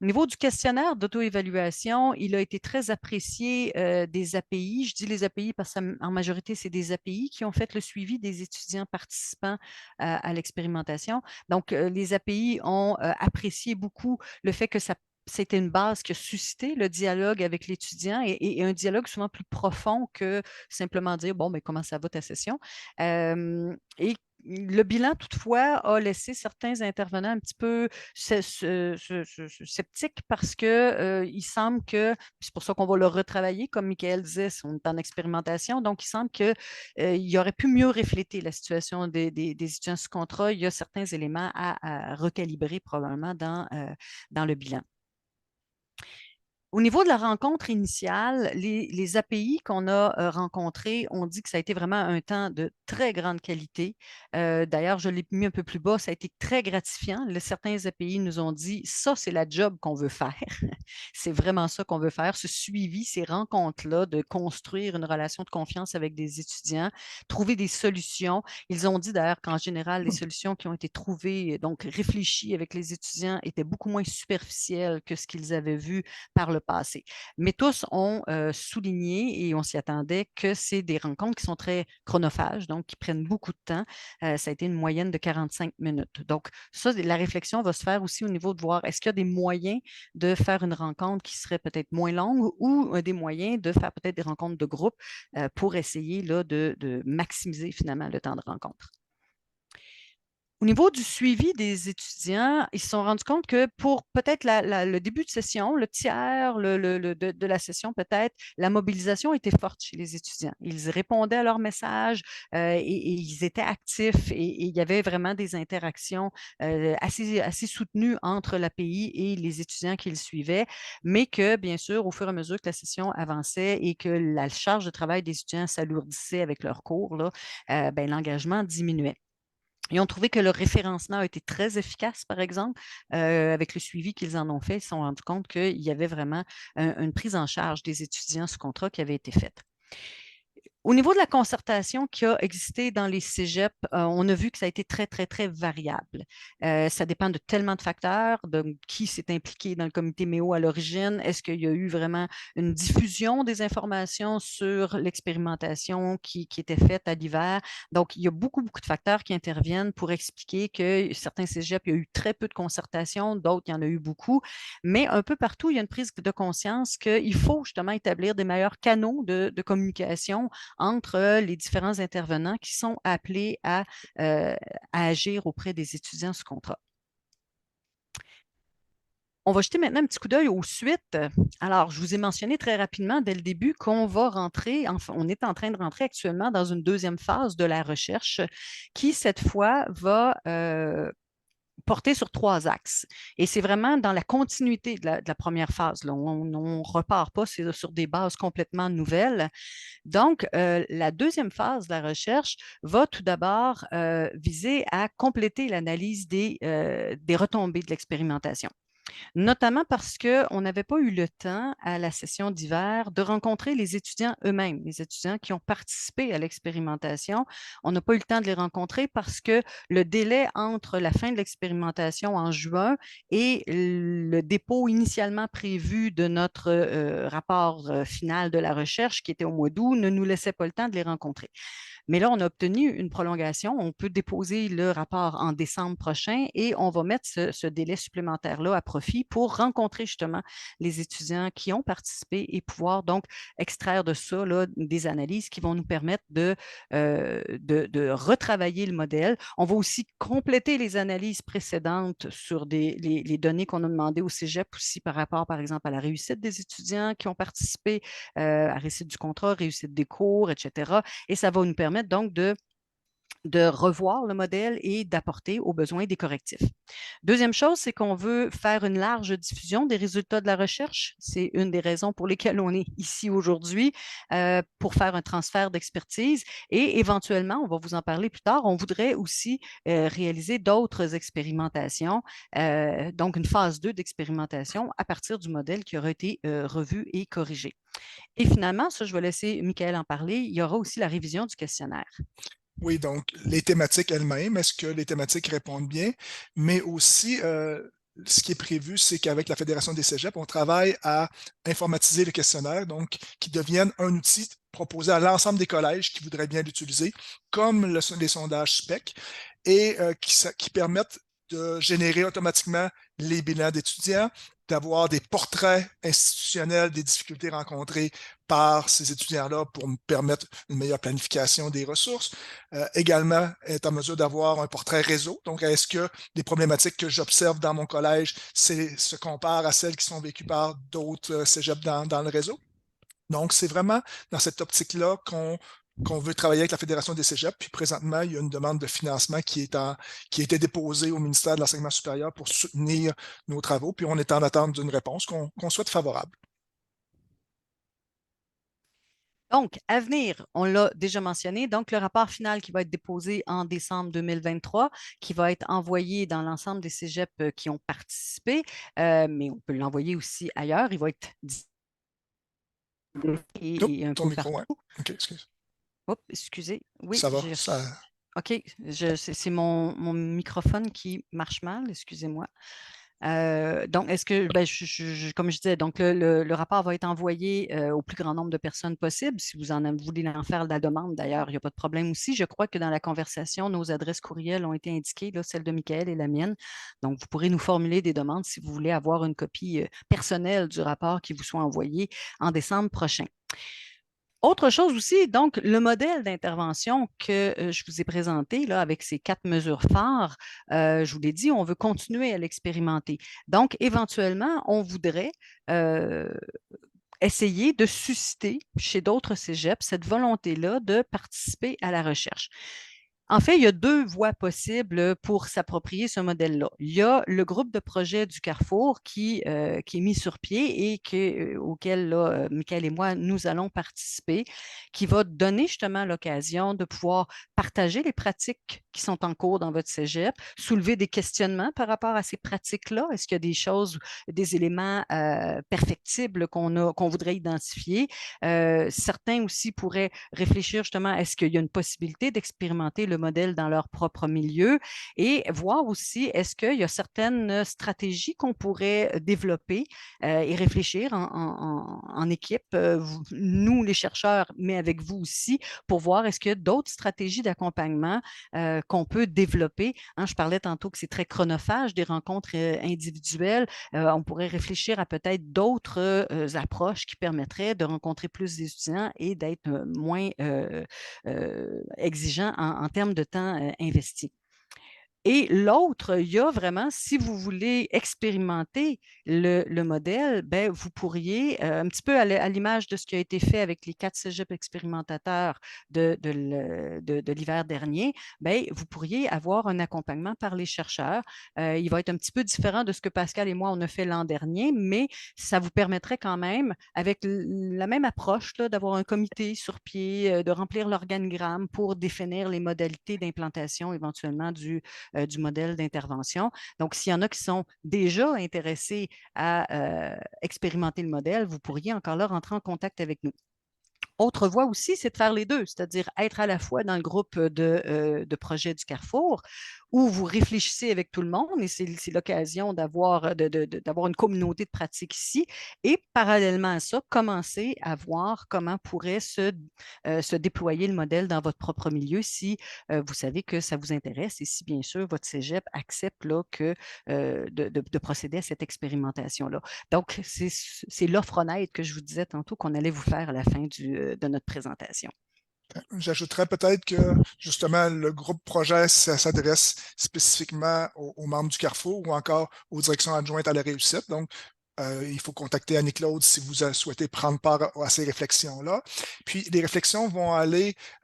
Au niveau du questionnaire d'auto-évaluation, il a été très apprécié des API. Je dis les API parce qu'en majorité, c'est des API qui ont fait le suivi des étudiants participants à l'expérimentation. Donc, les API ont apprécié beaucoup le fait que c'était une base qui a suscité le dialogue avec l'étudiant et un dialogue souvent plus profond que simplement dire, bon, mais comment ça va ta session? Et le bilan, toutefois, a laissé certains intervenants un petit peu sceptiques parce qu'il semble que, c'est pour ça qu'on va le retravailler, comme Michael disait, on est en expérimentation, donc il semble qu'il aurait pu mieux refléter la situation des étudiants sous contrat. Il y a certains éléments à recalibrer probablement dans le bilan. Au niveau de la rencontre initiale, les API qu'on a rencontrés ont dit que ça a été vraiment un temps de très grande qualité. D'ailleurs, je l'ai mis un peu plus bas, ça a été très gratifiant. Certains API nous ont dit, ça, c'est la job qu'on veut faire. C'est vraiment ça qu'on veut faire, ce suivi, ces rencontres-là, de construire une relation de confiance avec des étudiants, trouver des solutions. Ils ont dit d'ailleurs qu'en général, les solutions qui ont été trouvées, donc réfléchies avec les étudiants, étaient beaucoup moins superficielles que ce qu'ils avaient vu par le passé. Mais tous ont souligné, et on s'y attendait, que c'est des rencontres qui sont très chronophages, donc qui prennent beaucoup de temps. Ça a été une moyenne de 45 minutes. Donc, ça, la réflexion va se faire aussi au niveau de voir est-ce qu'il y a des moyens de faire une rencontre qui serait peut-être moins longue ou des moyens de faire peut-être des rencontres de groupe pour essayer là, de maximiser finalement le temps de rencontre. Au niveau du suivi des étudiants, ils se sont rendus compte que pour peut-être le début de session, le tiers de la session, peut-être, la mobilisation était forte chez les étudiants. Ils répondaient à leurs messages et ils étaient actifs et il y avait vraiment des interactions assez soutenues entre l'API et les étudiants qui le suivaient, mais que, bien sûr, au fur et à mesure que la session avançait et que la charge de travail des étudiants s'alourdissait avec leurs cours, l'engagement diminuait. Ils ont trouvé que le référencement a été très efficace, par exemple, avec le suivi qu'ils en ont fait. Ils se sont rendus compte qu'il y avait vraiment une prise en charge des étudiants sous contrat qui avait été faite. Au niveau de la concertation qui a existé dans les cégeps, on a vu que ça a été très, très, très variable. Ça dépend de tellement de facteurs, de qui s'est impliqué dans le comité MEO à l'origine. Est-ce qu'il y a eu vraiment une diffusion des informations sur l'expérimentation qui était faite à l'hiver? Donc, il y a beaucoup, beaucoup de facteurs qui interviennent pour expliquer que certains cégeps, il y a eu très peu de concertation, d'autres, il y en a eu beaucoup. Mais un peu partout, il y a une prise de conscience qu'il faut justement établir des meilleurs canaux de communication entre les différents intervenants qui sont appelés à agir auprès des étudiants sous contrat. On va jeter maintenant un petit coup d'œil aux suites. Alors, je vous ai mentionné très rapidement dès le début qu'on va rentrer, enfin, on est en train de rentrer actuellement dans une deuxième phase de la recherche qui, cette fois, va porté sur 3 axes. Et c'est vraiment dans la continuité de la première phase. Là. On ne repart pas sur des bases complètement nouvelles. Donc, la deuxième phase de la recherche va tout d'abord viser à compléter l'analyse des retombées de l'expérimentation. notamment parce qu'on n'avait pas eu le temps à la session d'hiver de rencontrer les étudiants eux-mêmes, les étudiants qui ont participé à l'expérimentation. On n'a pas eu le temps de les rencontrer parce que le délai entre la fin de l'expérimentation en juin et le dépôt initialement prévu de notre rapport final de la recherche, qui était au mois d'août, ne nous laissait pas le temps de les rencontrer. Mais là, on a obtenu une prolongation. On peut déposer le rapport en décembre prochain et on va mettre ce délai supplémentaire-là à profit pour rencontrer justement les étudiants qui ont participé et pouvoir donc extraire de ça là, des analyses qui vont nous permettre de retravailler le modèle. On va aussi compléter les analyses précédentes sur les données qu'on a demandées au Cégep aussi par rapport, par exemple, à la réussite des étudiants qui ont participé, à réussite du contrat, réussite des cours, etc. Et ça va nous permettre donc de revoir le modèle et d'apporter aux besoins des correctifs. Deuxième chose, c'est qu'on veut faire une large diffusion des résultats de la recherche. C'est une des raisons pour lesquelles on est ici aujourd'hui, pour faire un transfert d'expertise. Et éventuellement, on va vous en parler plus tard, on voudrait aussi réaliser d'autres expérimentations, donc une phase 2 d'expérimentation à partir du modèle qui aura été revu et corrigé. Et finalement, ça, je vais laisser Michael en parler, il y aura aussi la révision du questionnaire. Oui, donc les thématiques elles-mêmes, est-ce que les thématiques répondent bien? Mais aussi, ce qui est prévu, c'est qu'avec la Fédération des cégeps, on travaille à informatiser le questionnaire, donc qui devienne un outil proposé à l'ensemble des collèges qui voudraient bien l'utiliser, comme les sondages SPEC, et qui permettent de générer automatiquement les bilans d'étudiants, d'avoir des portraits institutionnels des difficultés rencontrées par ces étudiants-là pour me permettre une meilleure planification des ressources. Également, être en mesure d'avoir un portrait réseau. Donc, est-ce que les problématiques que j'observe dans mon collège se comparent à celles qui sont vécues par d'autres cégeps dans le réseau? Donc, c'est vraiment dans cette optique-là qu'on veut travailler avec la Fédération des cégeps. Puis présentement, il y a une demande de financement qui a été déposée au ministère de l'Enseignement supérieur pour soutenir nos travaux. Puis on est en attente d'une réponse qu'on souhaite favorable. Donc, à venir, on l'a déjà mentionné, donc le rapport final qui va être déposé en décembre 2023, qui va être envoyé dans l'ensemble des cégeps qui ont participé, mais on peut l'envoyer aussi ailleurs. Il va être et un Ton peu micro, partout. ouais. OK, excuse. Oups, excusez. Oui, Ça va. OK, c'est mon microphone qui marche mal, excusez-moi. Donc, est-ce que, ben, comme je disais, donc le rapport va être envoyé au plus grand nombre de personnes possible. Si vous voulez en faire la demande, d'ailleurs, il n'y a pas de problème aussi. Je crois que dans la conversation, nos adresses courriels ont été indiquées, là, celle de Michael et la mienne. Donc, vous pourrez nous formuler des demandes si vous voulez avoir une copie personnelle du rapport qui vous soit envoyé en décembre prochain. Autre chose aussi, donc, le modèle d'intervention que je vous ai présenté là, avec ces 4 mesures phares, je vous l'ai dit, on veut continuer à l'expérimenter. Donc, éventuellement, on voudrait essayer de susciter chez d'autres cégeps cette volonté-là de participer à la recherche. En fait, il y a 2 voies possibles pour s'approprier ce modèle-là. Il y a le groupe de projet du Carrefour qui est mis sur pied et auquel là, Michael et moi, nous allons participer, qui va donner justement l'occasion de pouvoir partager les pratiques qui sont en cours dans votre cégep, soulever des questionnements par rapport à ces pratiques-là. Est-ce qu'il y a des choses, des éléments perfectibles qu'on voudrait identifier? Certains aussi pourraient réfléchir justement, est-ce qu'il y a une possibilité d'expérimenter le modèle dans leur propre milieu et voir aussi, est-ce qu'il y a certaines stratégies qu'on pourrait développer et réfléchir en équipe, nous les chercheurs, mais avec vous aussi, pour voir est-ce qu'il y a d'autres stratégies d'accompagnement qu'on peut développer. Hein, je parlais tantôt que c'est très chronophage, des rencontres individuelles. On pourrait réfléchir à peut-être d'autres approches qui permettraient de rencontrer plus d'étudiants et d'être moins exigeant en termes de temps investi. Et l'autre, il y a vraiment, si vous voulez expérimenter le modèle, ben, vous pourriez, un petit peu à l'image de ce qui a été fait avec les 4 cégeps expérimentateurs de l'hiver dernier, ben, vous pourriez avoir un accompagnement par les chercheurs. Il va être un petit peu différent de ce que Pascal et moi, on a fait l'an dernier, mais ça vous permettrait quand même, avec la même approche, d'avoir un comité sur pied, de remplir l'organigramme pour définir les modalités d'implantation éventuellement du modèle d'intervention. Donc, s'il y en a qui sont déjà intéressés à expérimenter le modèle, vous pourriez encore là rentrer en contact avec nous. Autre voie aussi, c'est de faire les deux, c'est-à-dire être à la fois dans le groupe de projet du Carrefour, où vous réfléchissez avec tout le monde, et c'est l'occasion d'avoir une communauté de pratique ici, et parallèlement à ça, commencer à voir comment pourrait se déployer le modèle dans votre propre milieu si vous savez que ça vous intéresse et si bien sûr votre cégep accepte là, de procéder à cette expérimentation-là. Donc, c'est l'offre honnête que je vous disais tantôt qu'on allait vous faire à la fin de notre présentation. J'ajouterais peut-être que justement le groupe projet, ça s'adresse spécifiquement aux membres du Carrefour ou encore aux directions adjointes à la réussite. Donc, il faut contacter Annie-Claude si vous souhaitez prendre part à ces réflexions-là. Puis, les réflexions vont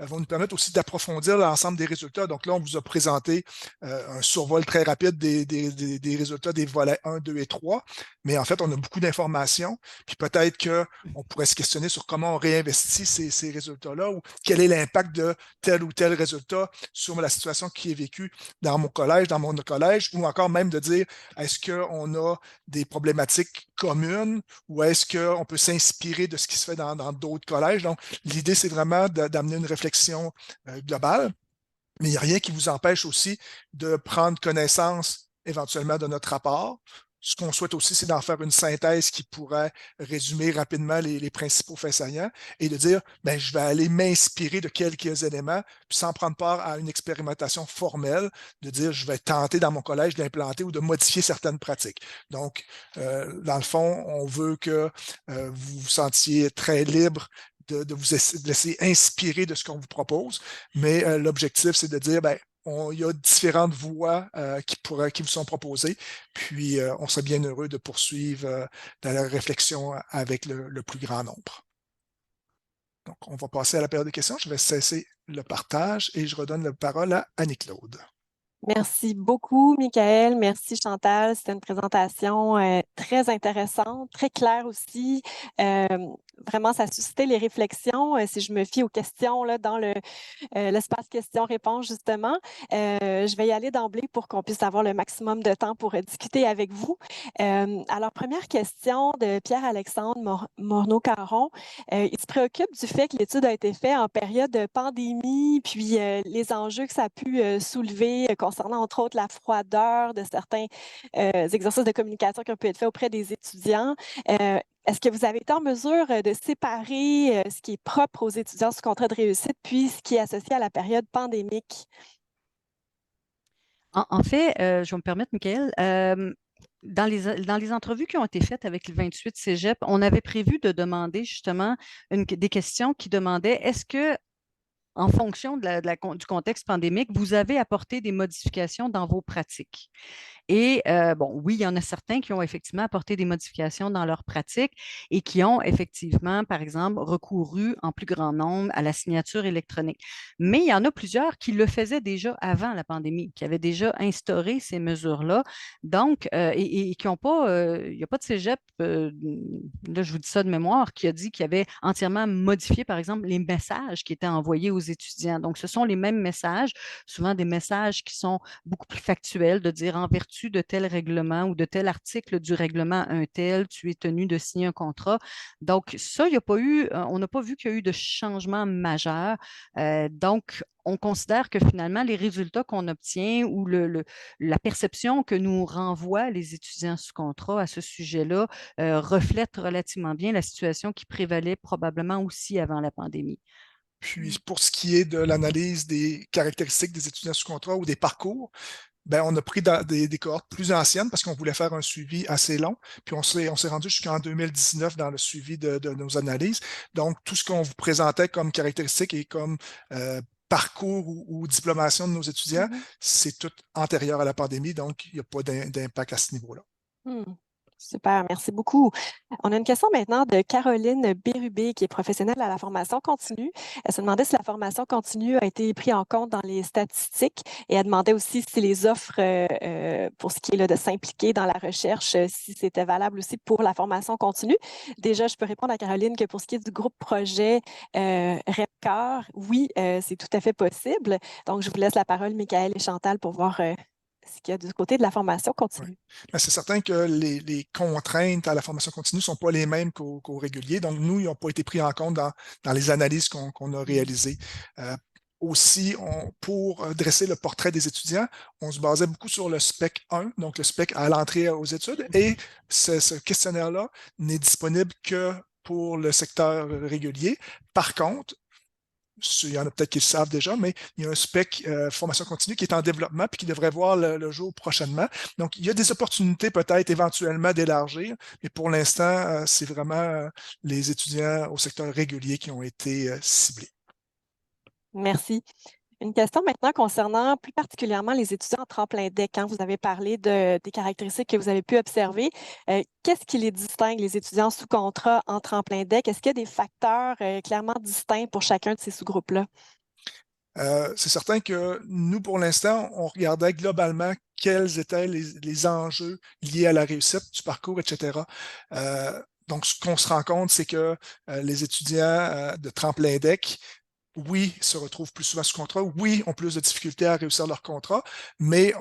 nous permettre aussi d'approfondir l'ensemble des résultats. Donc là, on vous a présenté un survol très rapide des résultats des volets 1, 2 et 3. Mais en fait, on a beaucoup d'informations. Puis peut-être qu'on pourrait se questionner sur comment on réinvestit ces résultats-là ou quel est l'impact de tel ou tel résultat sur la situation qui est vécue dans mon collège, dans mon collège, ou encore même de dire, est-ce qu'on a des problématiques communes ou est-ce qu'on peut s'inspirer de ce qui se fait dans d'autres collèges? Donc, l'idée, c'est vraiment d'amener une réflexion globale, mais il n'y a rien qui vous empêche aussi de prendre connaissance éventuellement de notre rapport. Ce qu'on souhaite aussi, c'est d'en faire une synthèse qui pourrait résumer rapidement les principaux faits saillants et de dire, ben, je vais aller m'inspirer de quelques éléments, puis sans prendre part à une expérimentation formelle, de dire, je vais tenter dans mon collège d'implanter ou de modifier certaines pratiques. Donc, dans le fond, on veut que vous vous sentiez très libre de vous laisser inspirer de ce qu'on vous propose, mais l'objectif, c'est de dire, ben, il y a différentes voies qui vous sont proposées, puis on serait bien heureux de poursuivre dans la réflexion avec le plus grand nombre. Donc, on va passer à la période de questions. Je vais cesser le partage et je redonne la parole à Annie-Claude. Merci beaucoup, Michael. Merci, Chantal. C'était une présentation très intéressante, très claire aussi. Vraiment, ça a suscité les réflexions. Si je me fie aux questions là, dans l'espace questions-réponses, justement, je vais y aller d'emblée pour qu'on puisse avoir le maximum de temps pour discuter avec vous. Alors, première question de Pierre-Alexandre Morneau-Caron. Il se préoccupe du fait que l'étude a été faite en période de pandémie, puis les enjeux que ça a pu soulever concernant, entre autres, la froideur de certains exercices de communication qui ont pu être faits auprès des étudiants. Est-ce que vous avez été en mesure de séparer ce qui est propre aux étudiants sous contrat de réussite puis ce qui est associé à la période pandémique? En fait, je vais me permettre, Michael, dans les entrevues qui ont été faites avec le 28 Cégep, on avait prévu de demander justement des questions qui demandaient est-ce que, en fonction du contexte pandémique, vous avez apporté des modifications dans vos pratiques? Et bon, oui, il y en a certains qui ont effectivement apporté des modifications dans leur pratique et qui ont effectivement, par exemple, recouru en plus grand nombre à la signature électronique. Mais il y en a plusieurs qui le faisaient déjà avant la pandémie, qui avaient déjà instauré ces mesures-là. Donc, et qui n'ont pas, il n'y a pas de cégep, là, je vous dis ça de mémoire, qui a dit qu'il avait entièrement modifié, par exemple, les messages qui étaient envoyés aux étudiants. Donc, ce sont les mêmes messages, souvent des messages qui sont beaucoup plus factuels, de dire en vertu de tel règlement ou de tel article du règlement un tel, tu es tenu de signer un contrat. Donc, ça, il n'y a pas eu, on n'a pas vu qu'il y a eu de changement majeur. Donc, on considère que finalement, les résultats qu'on obtient ou la perception que nous renvoient les étudiants sous contrat à ce sujet-là reflète relativement bien la situation qui prévalait probablement aussi avant la pandémie. Puis, pour ce qui est de l'analyse des caractéristiques des étudiants sous contrat ou des parcours, ben, on a pris des cohortes plus anciennes parce qu'on voulait faire un suivi assez long. Puis on s'est rendu jusqu'en 2019 dans le suivi de nos analyses. Donc, tout ce qu'on vous présentait comme caractéristiques et comme parcours ou diplomation de nos étudiants, c'est tout antérieur à la pandémie. Donc, il n'y a pas d'impact à ce niveau-là. Super, merci beaucoup. On a une question maintenant de Caroline Bérubé, qui est professionnelle à la formation continue. Elle se demandait si la formation continue a été prise en compte dans les statistiques et elle demandait aussi si les offres, pour ce qui est là, de s'impliquer dans la recherche, si c'était valable aussi pour la formation continue. Déjà, je peux répondre à Caroline que pour ce qui est du groupe projet REPCAR, oui, c'est tout à fait possible. Donc, je vous laisse la parole, Michael et Chantal, pour voir ce qu'il y a du côté de la formation Oui. continue. Mais c'est certain que les contraintes à la formation continue ne sont pas les mêmes qu'au régulier. Donc, nous, ils n'ont pas été pris en compte dans les analyses qu'on a réalisées. Aussi, pour dresser le portrait des étudiants, on se basait beaucoup sur le SPEC 1, donc le SPEC à l'entrée aux études, et ce questionnaire-là n'est disponible que pour le secteur régulier. Par contre, il y en a peut-être qui le savent déjà, mais il y a un spec formation continue qui est en développement puis qui devrait voir le jour prochainement. Donc, il y a des opportunités peut-être éventuellement d'élargir, mais pour l'instant, c'est vraiment les étudiants au secteur régulier qui ont été ciblés. Merci. Une question maintenant concernant plus particulièrement les étudiants en tremplin deck. Quand vous avez parlé des caractéristiques que vous avez pu observer, qu'est-ce qui les distingue, les étudiants sous contrat en tremplin deck? Est-ce qu'il y a des facteurs clairement distincts pour chacun de ces sous-groupes-là? C'est certain que nous, pour l'instant, on regardait globalement quels étaient les enjeux liés à la réussite du parcours, etc. Donc, ce qu'on se rend compte, c'est que les étudiants de tremplin deck, oui, se retrouvent plus souvent sous contrat, oui, ont plus de difficultés à réussir leur contrat, mais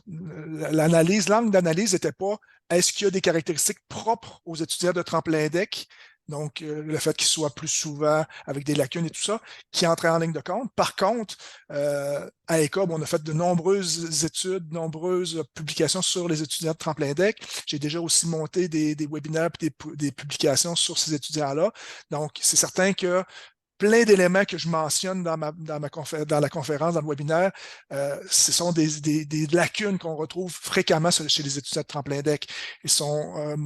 l'angle d'analyse n'était pas est-ce qu'il y a des caractéristiques propres aux étudiants de tremplin deck, donc le fait qu'ils soient plus souvent avec des lacunes et tout ça, qui entrait en ligne de compte. Par contre, à ECOB, on a fait de nombreuses études, de nombreuses publications sur les étudiants de tremplin deck. J'ai déjà aussi monté des webinaires et des publications sur ces étudiants-là. Donc, c'est certain que plein d'éléments que je mentionne dans la conférence, dans le webinaire, ce sont des lacunes qu'on retrouve fréquemment chez les étudiants de tremplin deck. Ils sont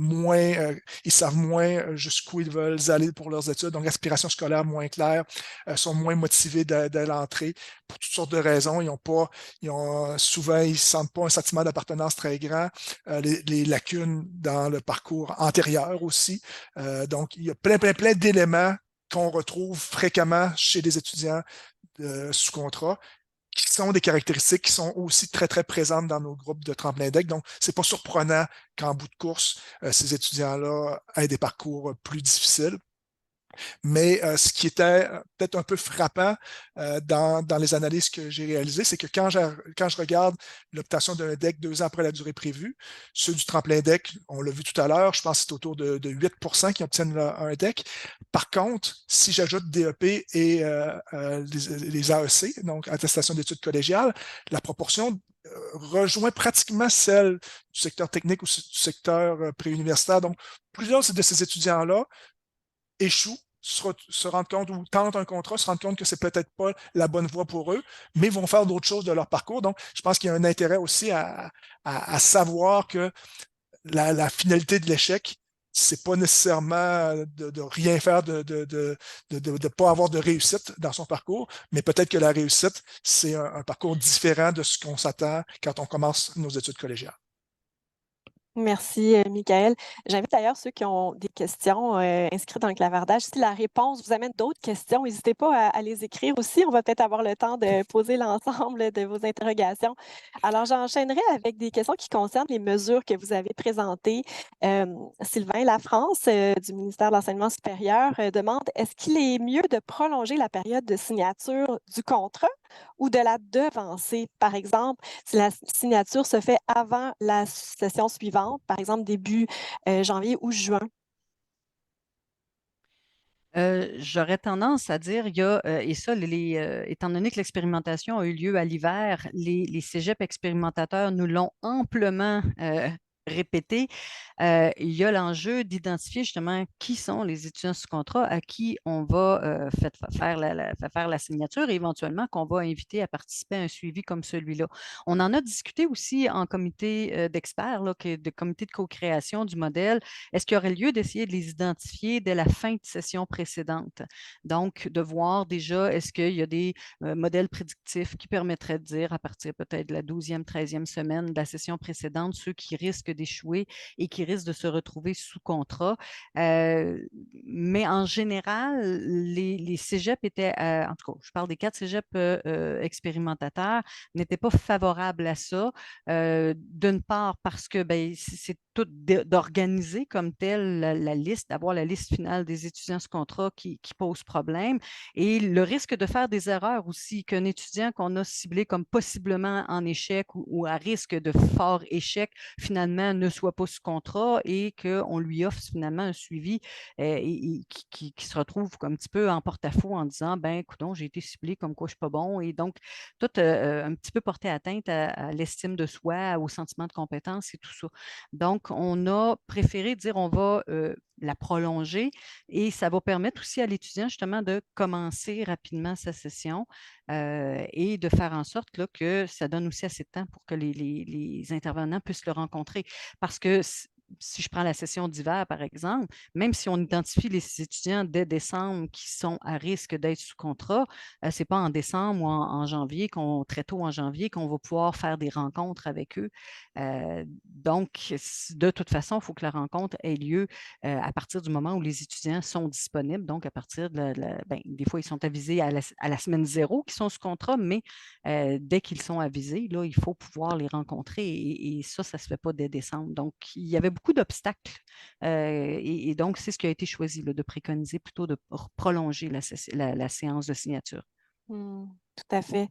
ils savent moins jusqu'où ils veulent aller pour leurs études, donc l'aspiration scolaire moins claire, sont moins motivés de l'entrée pour toutes sortes de raisons. Souvent, ils ne sentent pas un sentiment d'appartenance très grand, les lacunes dans le parcours antérieur aussi. Donc, il y a plein d'éléments qu'on retrouve fréquemment chez des étudiants sous contrat, qui sont des caractéristiques qui sont aussi très présentes dans nos groupes de tremplin deck. Donc, ce n'est pas surprenant qu'en bout de course, ces étudiants-là aient des parcours plus difficiles. Mais ce qui était peut-être un peu frappant dans les analyses que j'ai réalisées, c'est que quand je regarde l'obtention d'un deck 2 ans après la durée prévue, ceux du tremplin deck, on l'a vu tout à l'heure, je pense que c'est autour de 8 qui obtiennent un deck. Par contre, si j'ajoute DEP et les AEC, donc attestation d'études collégiales, la proportion rejoint pratiquement celle du secteur technique ou du secteur préuniversitaire. Donc, plusieurs de ces étudiants-là échouent, se rendent compte ou tentent un contrat, se rendent compte que c'est peut-être pas la bonne voie pour eux, mais vont faire d'autres choses de leur parcours. Donc, je pense qu'il y a un intérêt aussi à savoir que la finalité de l'échec, c'est pas nécessairement de rien faire, de pas avoir de réussite dans son parcours, mais peut-être que la réussite, c'est un parcours différent de ce qu'on s'attend quand on commence nos études collégiales. Merci, Michael. J'invite d'ailleurs ceux qui ont des questions inscrites dans le clavardage. Si la réponse vous amène d'autres questions, n'hésitez pas à les écrire aussi. On va peut-être avoir le temps de poser l'ensemble de vos interrogations. Alors, j'enchaînerai avec des questions qui concernent les mesures que vous avez présentées. Sylvain Lafrance du ministère de l'Enseignement supérieur demande, est-ce qu'il est mieux de prolonger la période de signature du contrat ou de la devancer? Par exemple, si la signature se fait avant la session suivante, par exemple début janvier ou juin. J'aurais tendance à dire, il y a, et ça, étant donné que l'expérimentation a eu lieu à l'hiver, les cégeps expérimentateurs nous l'ont amplement répété. Il y a l'enjeu d'identifier justement qui sont les étudiants sous contrat à qui on va faire la signature et éventuellement qu'on va inviter à participer à un suivi comme celui-là. On en a discuté aussi en comité d'experts, de comité de co-création du modèle. Est-ce qu'il y aurait lieu d'essayer de les identifier dès la fin de session précédente? Donc, de voir déjà, est-ce qu'il y a des modèles prédictifs qui permettraient de dire à partir peut-être de la 12e, 13e semaine de la session précédente, ceux qui risquent d'échouer et qui risquent de se retrouver sous contrat. Mais en général, les cégeps étaient, en tout cas, je parle des 4 cégeps expérimentateurs, n'étaient pas favorables à ça. D'une part, parce que c'est tout d'organiser comme tel la liste, d'avoir la liste finale des étudiants sous contrat qui pose problème. Et le risque de faire des erreurs aussi, qu'un étudiant qu'on a ciblé comme possiblement en échec ou à risque de fort échec, finalement, ne soit pas sous contrat et qu'on lui offre finalement un suivi et qui se retrouve un petit peu en porte-à-faux en disant, ben, écoute, j'ai été ciblé comme quoi je ne suis pas bon. Et donc, tout un petit peu porté atteinte à l'estime de soi, au sentiment de compétence et tout ça. Donc, on a préféré dire on va la prolonger et ça va permettre aussi à l'étudiant justement de commencer rapidement sa session et de faire en sorte là, que ça donne aussi assez de temps pour que les intervenants puissent le rencontrer. Parce que si je prends la session d'hiver, par exemple, même si on identifie les étudiants dès décembre qui sont à risque d'être sous contrat, ce n'est pas en décembre ou en janvier, très tôt en janvier, qu'on va pouvoir faire des rencontres avec eux. Donc, de toute façon, il faut que la rencontre ait lieu à partir du moment où les étudiants sont disponibles. Donc, à partir de des fois, ils sont avisés à la semaine zéro qu'ils sont sous contrat, mais dès qu'ils sont avisés, là, il faut pouvoir les rencontrer et ça ne se fait pas dès décembre. Donc, il y avait beaucoup d'obstacles et donc, c'est ce qui a été choisi, là, de préconiser plutôt de prolonger la séance de signature. Tout à fait.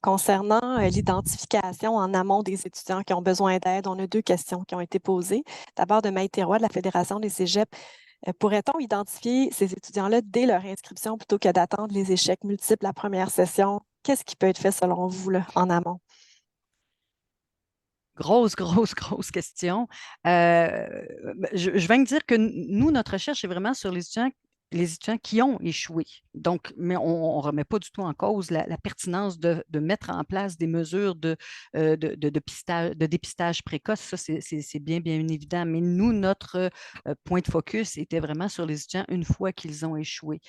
Concernant l'identification en amont des étudiants qui ont besoin d'aide, on a 2 questions qui ont été posées. D'abord, de Maïté Roy de la Fédération des cégeps. Pourrait-on identifier ces étudiants-là dès leur inscription plutôt que d'attendre les échecs multiples la première session? Qu'est-ce qui peut être fait selon vous là, en amont? Grosse, grosse, grosse question. Je vais me dire que nous, notre recherche est vraiment sur les étudiants qui ont échoué. Donc, mais on ne remet pas du tout en cause la pertinence de mettre en place des mesures de dépistage précoce. Ça, c'est bien, bien évident. Mais nous, notre point de focus était vraiment sur les étudiants une fois qu'ils ont échoué.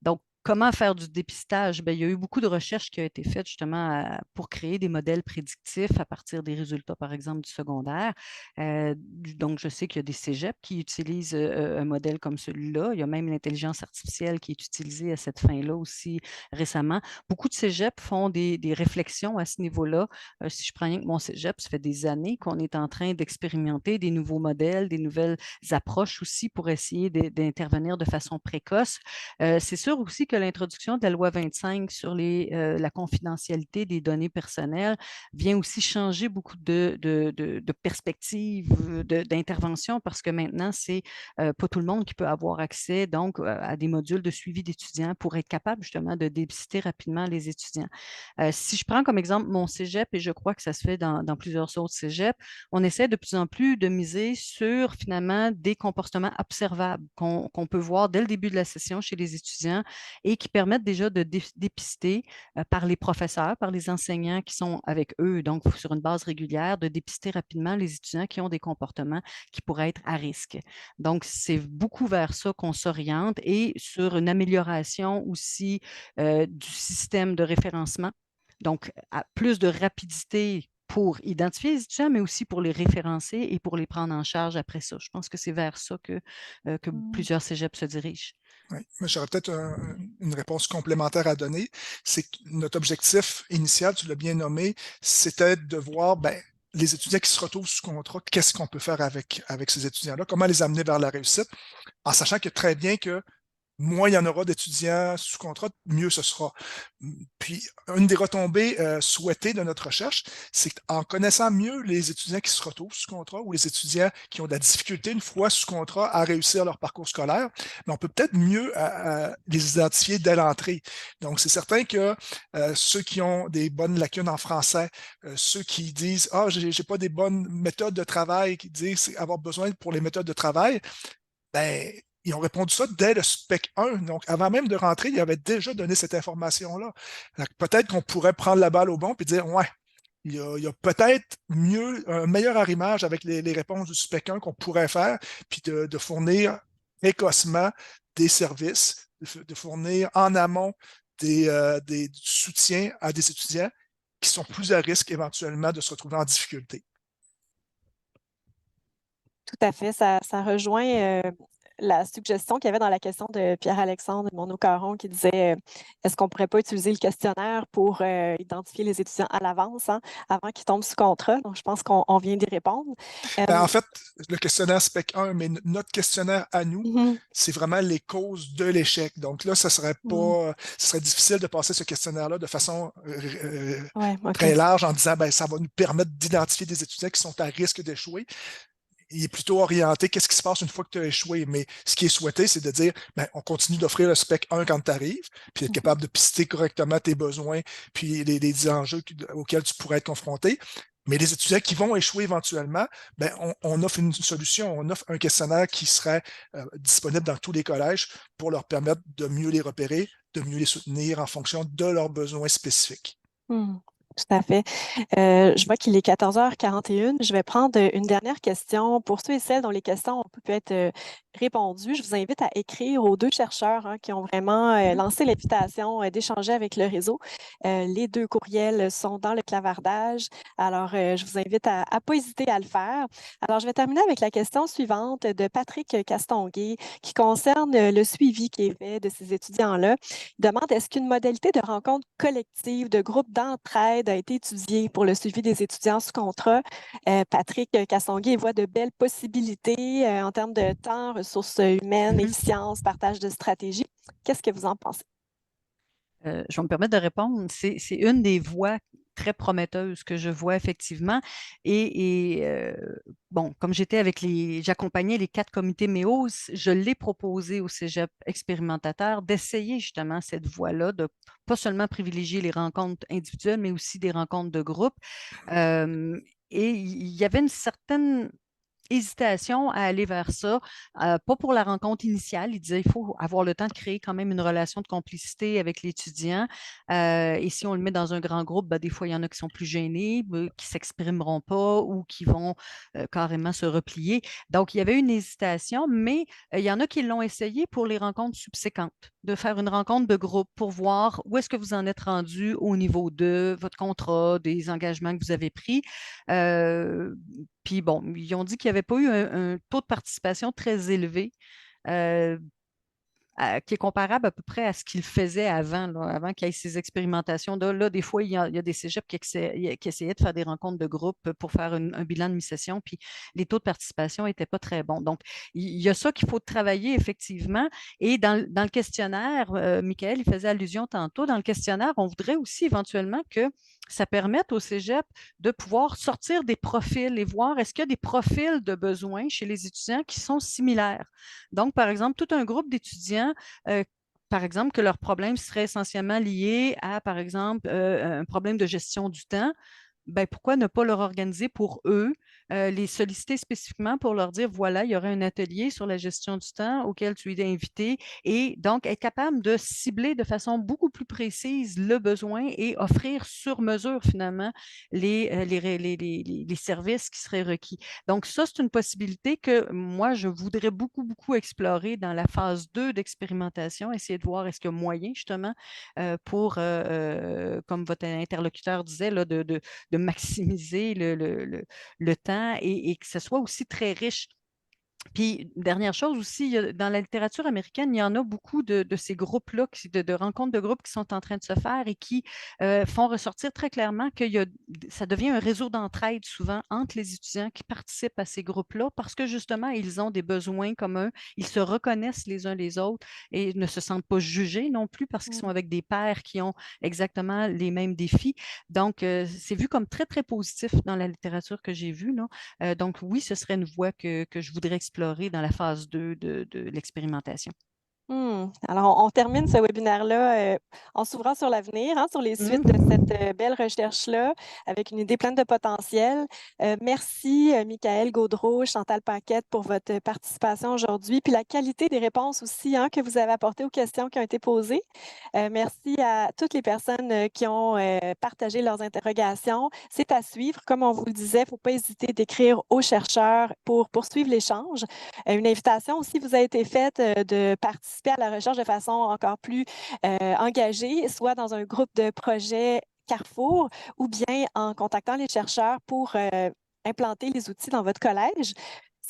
Donc, comment faire du dépistage? Bien, il y a eu beaucoup de recherches qui ont été faites justement pour créer des modèles prédictifs à partir des résultats, par exemple, du secondaire. Donc, je sais qu'il y a des cégeps qui utilisent un modèle comme celui-là. Il y a même l'intelligence artificielle qui est utilisée à cette fin-là aussi récemment. Beaucoup de cégeps font des réflexions à ce niveau-là. Si je prends rien que mon cégep, ça fait des années qu'on est en train d'expérimenter des nouveaux modèles, des nouvelles approches aussi pour essayer d'intervenir de façon précoce. C'est sûr aussi que l'introduction de la loi 25 sur la confidentialité des données personnelles vient aussi changer beaucoup de perspectives d'intervention parce que maintenant, c'est pas tout le monde qui peut avoir accès donc à des modules de suivi d'étudiants pour être capable justement de dépister rapidement les étudiants. Si je prends comme exemple mon cégep, et je crois que ça se fait dans plusieurs autres cégeps, on essaie de plus en plus de miser sur finalement des comportements observables qu'on peut voir dès le début de la session chez les étudiants et qui permettent déjà de dépister par les professeurs, par les enseignants qui sont avec eux, donc sur une base régulière, de dépister rapidement les étudiants qui ont des comportements qui pourraient être à risque. Donc, c'est beaucoup vers ça qu'on s'oriente et sur une amélioration aussi du système de référencement. Donc, plus de rapidité pour identifier les étudiants, mais aussi pour les référencer et pour les prendre en charge après ça. Je pense que c'est vers ça que plusieurs cégeps se dirigent. Oui, mais j'aurais peut-être une réponse complémentaire à donner. C'est que notre objectif initial, tu l'as bien nommé, c'était de voir les étudiants qui se retrouvent sous contrat, qu'est-ce qu'on peut faire avec ces étudiants-là, comment les amener vers la réussite, en sachant que très bien que moins il y en aura d'étudiants sous contrat, mieux ce sera. Puis, une des retombées souhaitées de notre recherche, c'est qu'en connaissant mieux les étudiants qui se retrouvent sous contrat ou les étudiants qui ont de la difficulté une fois sous contrat à réussir leur parcours scolaire, mais on peut peut-être mieux les identifier dès l'entrée. Donc, c'est certain que ceux qui ont des bonnes lacunes en français, ceux qui disent « Ah, j'ai pas des bonnes méthodes de travail », qui disent avoir besoin pour les méthodes de travail, ben, ils ont répondu ça dès le spec 1. Donc, avant même de rentrer, ils avaient déjà donné cette information-là. Peut-être qu'on pourrait prendre la balle au bon et dire, ouais, il y a peut-être un meilleur arrimage avec les réponses du spec 1 qu'on pourrait faire, puis de fournir précocement des services, de fournir en amont des soutiens à des étudiants qui sont plus à risque éventuellement de se retrouver en difficulté. Tout à fait. Ça rejoint la suggestion qu'il y avait dans la question de Pierre-Alexandre Monod-Caron qui disait est-ce qu'on ne pourrait pas utiliser le questionnaire pour identifier les étudiants à l'avance, hein, avant qu'ils tombent sous contrat? Donc, je pense qu'on vient d'y répondre. En fait, le questionnaire SPEC 1, mais notre questionnaire à nous, c'est vraiment les causes de l'échec. Donc là, ce serait difficile de passer ce questionnaire-là de façon très large en disant ça va nous permettre d'identifier des étudiants qui sont à risque d'échouer. Il est plutôt orienté qu'est-ce qui se passe une fois que tu as échoué. Mais ce qui est souhaité, c'est de dire on continue d'offrir le SPEC 1 quand tu arrives, puis être capable de pister correctement tes besoins, puis les enjeux auxquels tu pourrais être confronté. Mais les étudiants qui vont échouer éventuellement, on offre une solution, on offre un questionnaire qui serait disponible dans tous les collèges pour leur permettre de mieux les repérer, de mieux les soutenir en fonction de leurs besoins spécifiques. Tout à fait. Je vois qu'il est 14h41. Je vais prendre une dernière question. Pour ceux et celles dont les questions ont pu être répondues, je vous invite à écrire aux 2 chercheurs qui ont vraiment lancé l'invitation d'échanger avec le réseau. Les 2 courriels sont dans le clavardage. Alors, je vous invite à ne pas hésiter à le faire. Alors, je vais terminer avec la question suivante de Patrick Castonguay qui concerne le suivi qui est fait de ces étudiants-là. Il demande est-ce qu'une modalité de rencontre collective, de groupe d'entraide a été étudiée pour le suivi des étudiants sous contrat? Patrick Castonguay voit de belles possibilités en termes de temps, ressources humaines, efficience, partage de stratégies. Qu'est-ce que vous en pensez? Je vais me permettre de répondre. C'est une des voies très prometteuses que je vois effectivement. Bon, comme j'accompagnais les 4 comités MEOS, je l'ai proposé au Cégep expérimentateur d'essayer justement cette voie-là, de pas seulement privilégier les rencontres individuelles, mais aussi des rencontres de groupe. Et il y avait une certaine hésitation à aller vers ça, pas pour la rencontre initiale. Il disait qu'il faut avoir le temps de créer quand même une relation de complicité avec l'étudiant. Et si on le met dans un grand groupe, des fois, il y en a qui sont plus gênés, qui ne s'exprimeront pas ou qui vont carrément se replier. Donc, il y avait une hésitation, mais il y en a qui l'ont essayé pour les rencontres subséquentes, de faire une rencontre de groupe pour voir où est-ce que vous en êtes rendu au niveau de votre contrat, des engagements que vous avez pris. Puis bon, ils ont dit qu'il n'y avait pas eu un taux de participation très élevé, qui est comparable à peu près à ce qu'ils faisaient avant, là, avant qu'il y ait ces expérimentations. Là, des fois, il y a des cégeps qui essayaient de faire des rencontres de groupe pour faire un bilan de mi-session, puis les taux de participation n'étaient pas très bons. Donc, il y a ça qu'il faut travailler effectivement. Et dans le questionnaire, Michael, il faisait allusion tantôt, dans le questionnaire, on voudrait aussi éventuellement que ça permette au cégep de pouvoir sortir des profils et voir est-ce qu'il y a des profils de besoins chez les étudiants qui sont similaires. Donc, par exemple, tout un groupe d'étudiants par exemple, que leur problème serait essentiellement lié à, par exemple, un problème de gestion du temps, pourquoi ne pas leur organiser pour eux, les solliciter spécifiquement pour leur dire, voilà, il y aurait un atelier sur la gestion du temps auquel tu es invité et donc être capable de cibler de façon beaucoup plus précise le besoin et offrir sur mesure finalement les services qui seraient requis. Donc ça, c'est une possibilité que moi, je voudrais beaucoup, beaucoup explorer dans la phase 2 d'expérimentation, essayer de voir est-ce qu'il y a moyen justement pour, comme votre interlocuteur disait, là, de maximiser le temps et que ce soit aussi très riche. Puis, dernière chose aussi, dans la littérature américaine, il y en a beaucoup de ces groupes-là, de rencontres de groupes qui sont en train de se faire et qui font ressortir très clairement que ça devient un réseau d'entraide souvent entre les étudiants qui participent à ces groupes-là parce que justement, ils ont des besoins communs, ils se reconnaissent les uns les autres et ne se sentent pas jugés non plus parce qu'ils sont avec des pairs qui ont exactement les mêmes défis. Donc, c'est vu comme très, très positif dans la littérature que j'ai vue, là. Donc, oui, ce serait une voie que je voudrais explorer dans la phase 2 de l'expérimentation. Alors, on termine ce webinaire-là en s'ouvrant sur l'avenir, sur les suites de cette belle recherche-là, avec une idée pleine de potentiel. Merci, Michael Gaudreault, Chantal Paquette, pour votre participation aujourd'hui, puis la qualité des réponses aussi que vous avez apportées aux questions qui ont été posées. Merci à toutes les personnes qui ont partagé leurs interrogations. C'est à suivre. Comme on vous le disait, il ne faut pas hésiter d'écrire aux chercheurs pour poursuivre l'échange. Une invitation aussi vous a été faite de participer à la recherche de façon encore plus engagée, soit dans un groupe de projet Carrefour ou bien en contactant les chercheurs pour implanter les outils dans votre collège.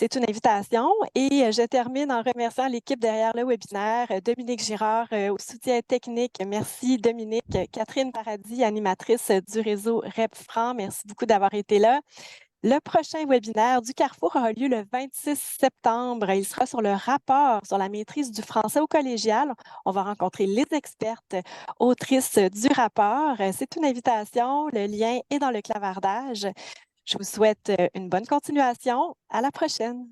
C'est une invitation et je termine en remerciant l'équipe derrière le webinaire, Dominique Girard au soutien technique. Merci Dominique. Catherine Paradis, animatrice du réseau REP-Franc. Merci beaucoup d'avoir été là. Le prochain webinaire du Carrefour aura lieu le 26 septembre. Il sera sur le rapport sur la maîtrise du français au collégial. On va rencontrer les expertes autrices du rapport. C'est une invitation. Le lien est dans le clavardage. Je vous souhaite une bonne continuation. À la prochaine.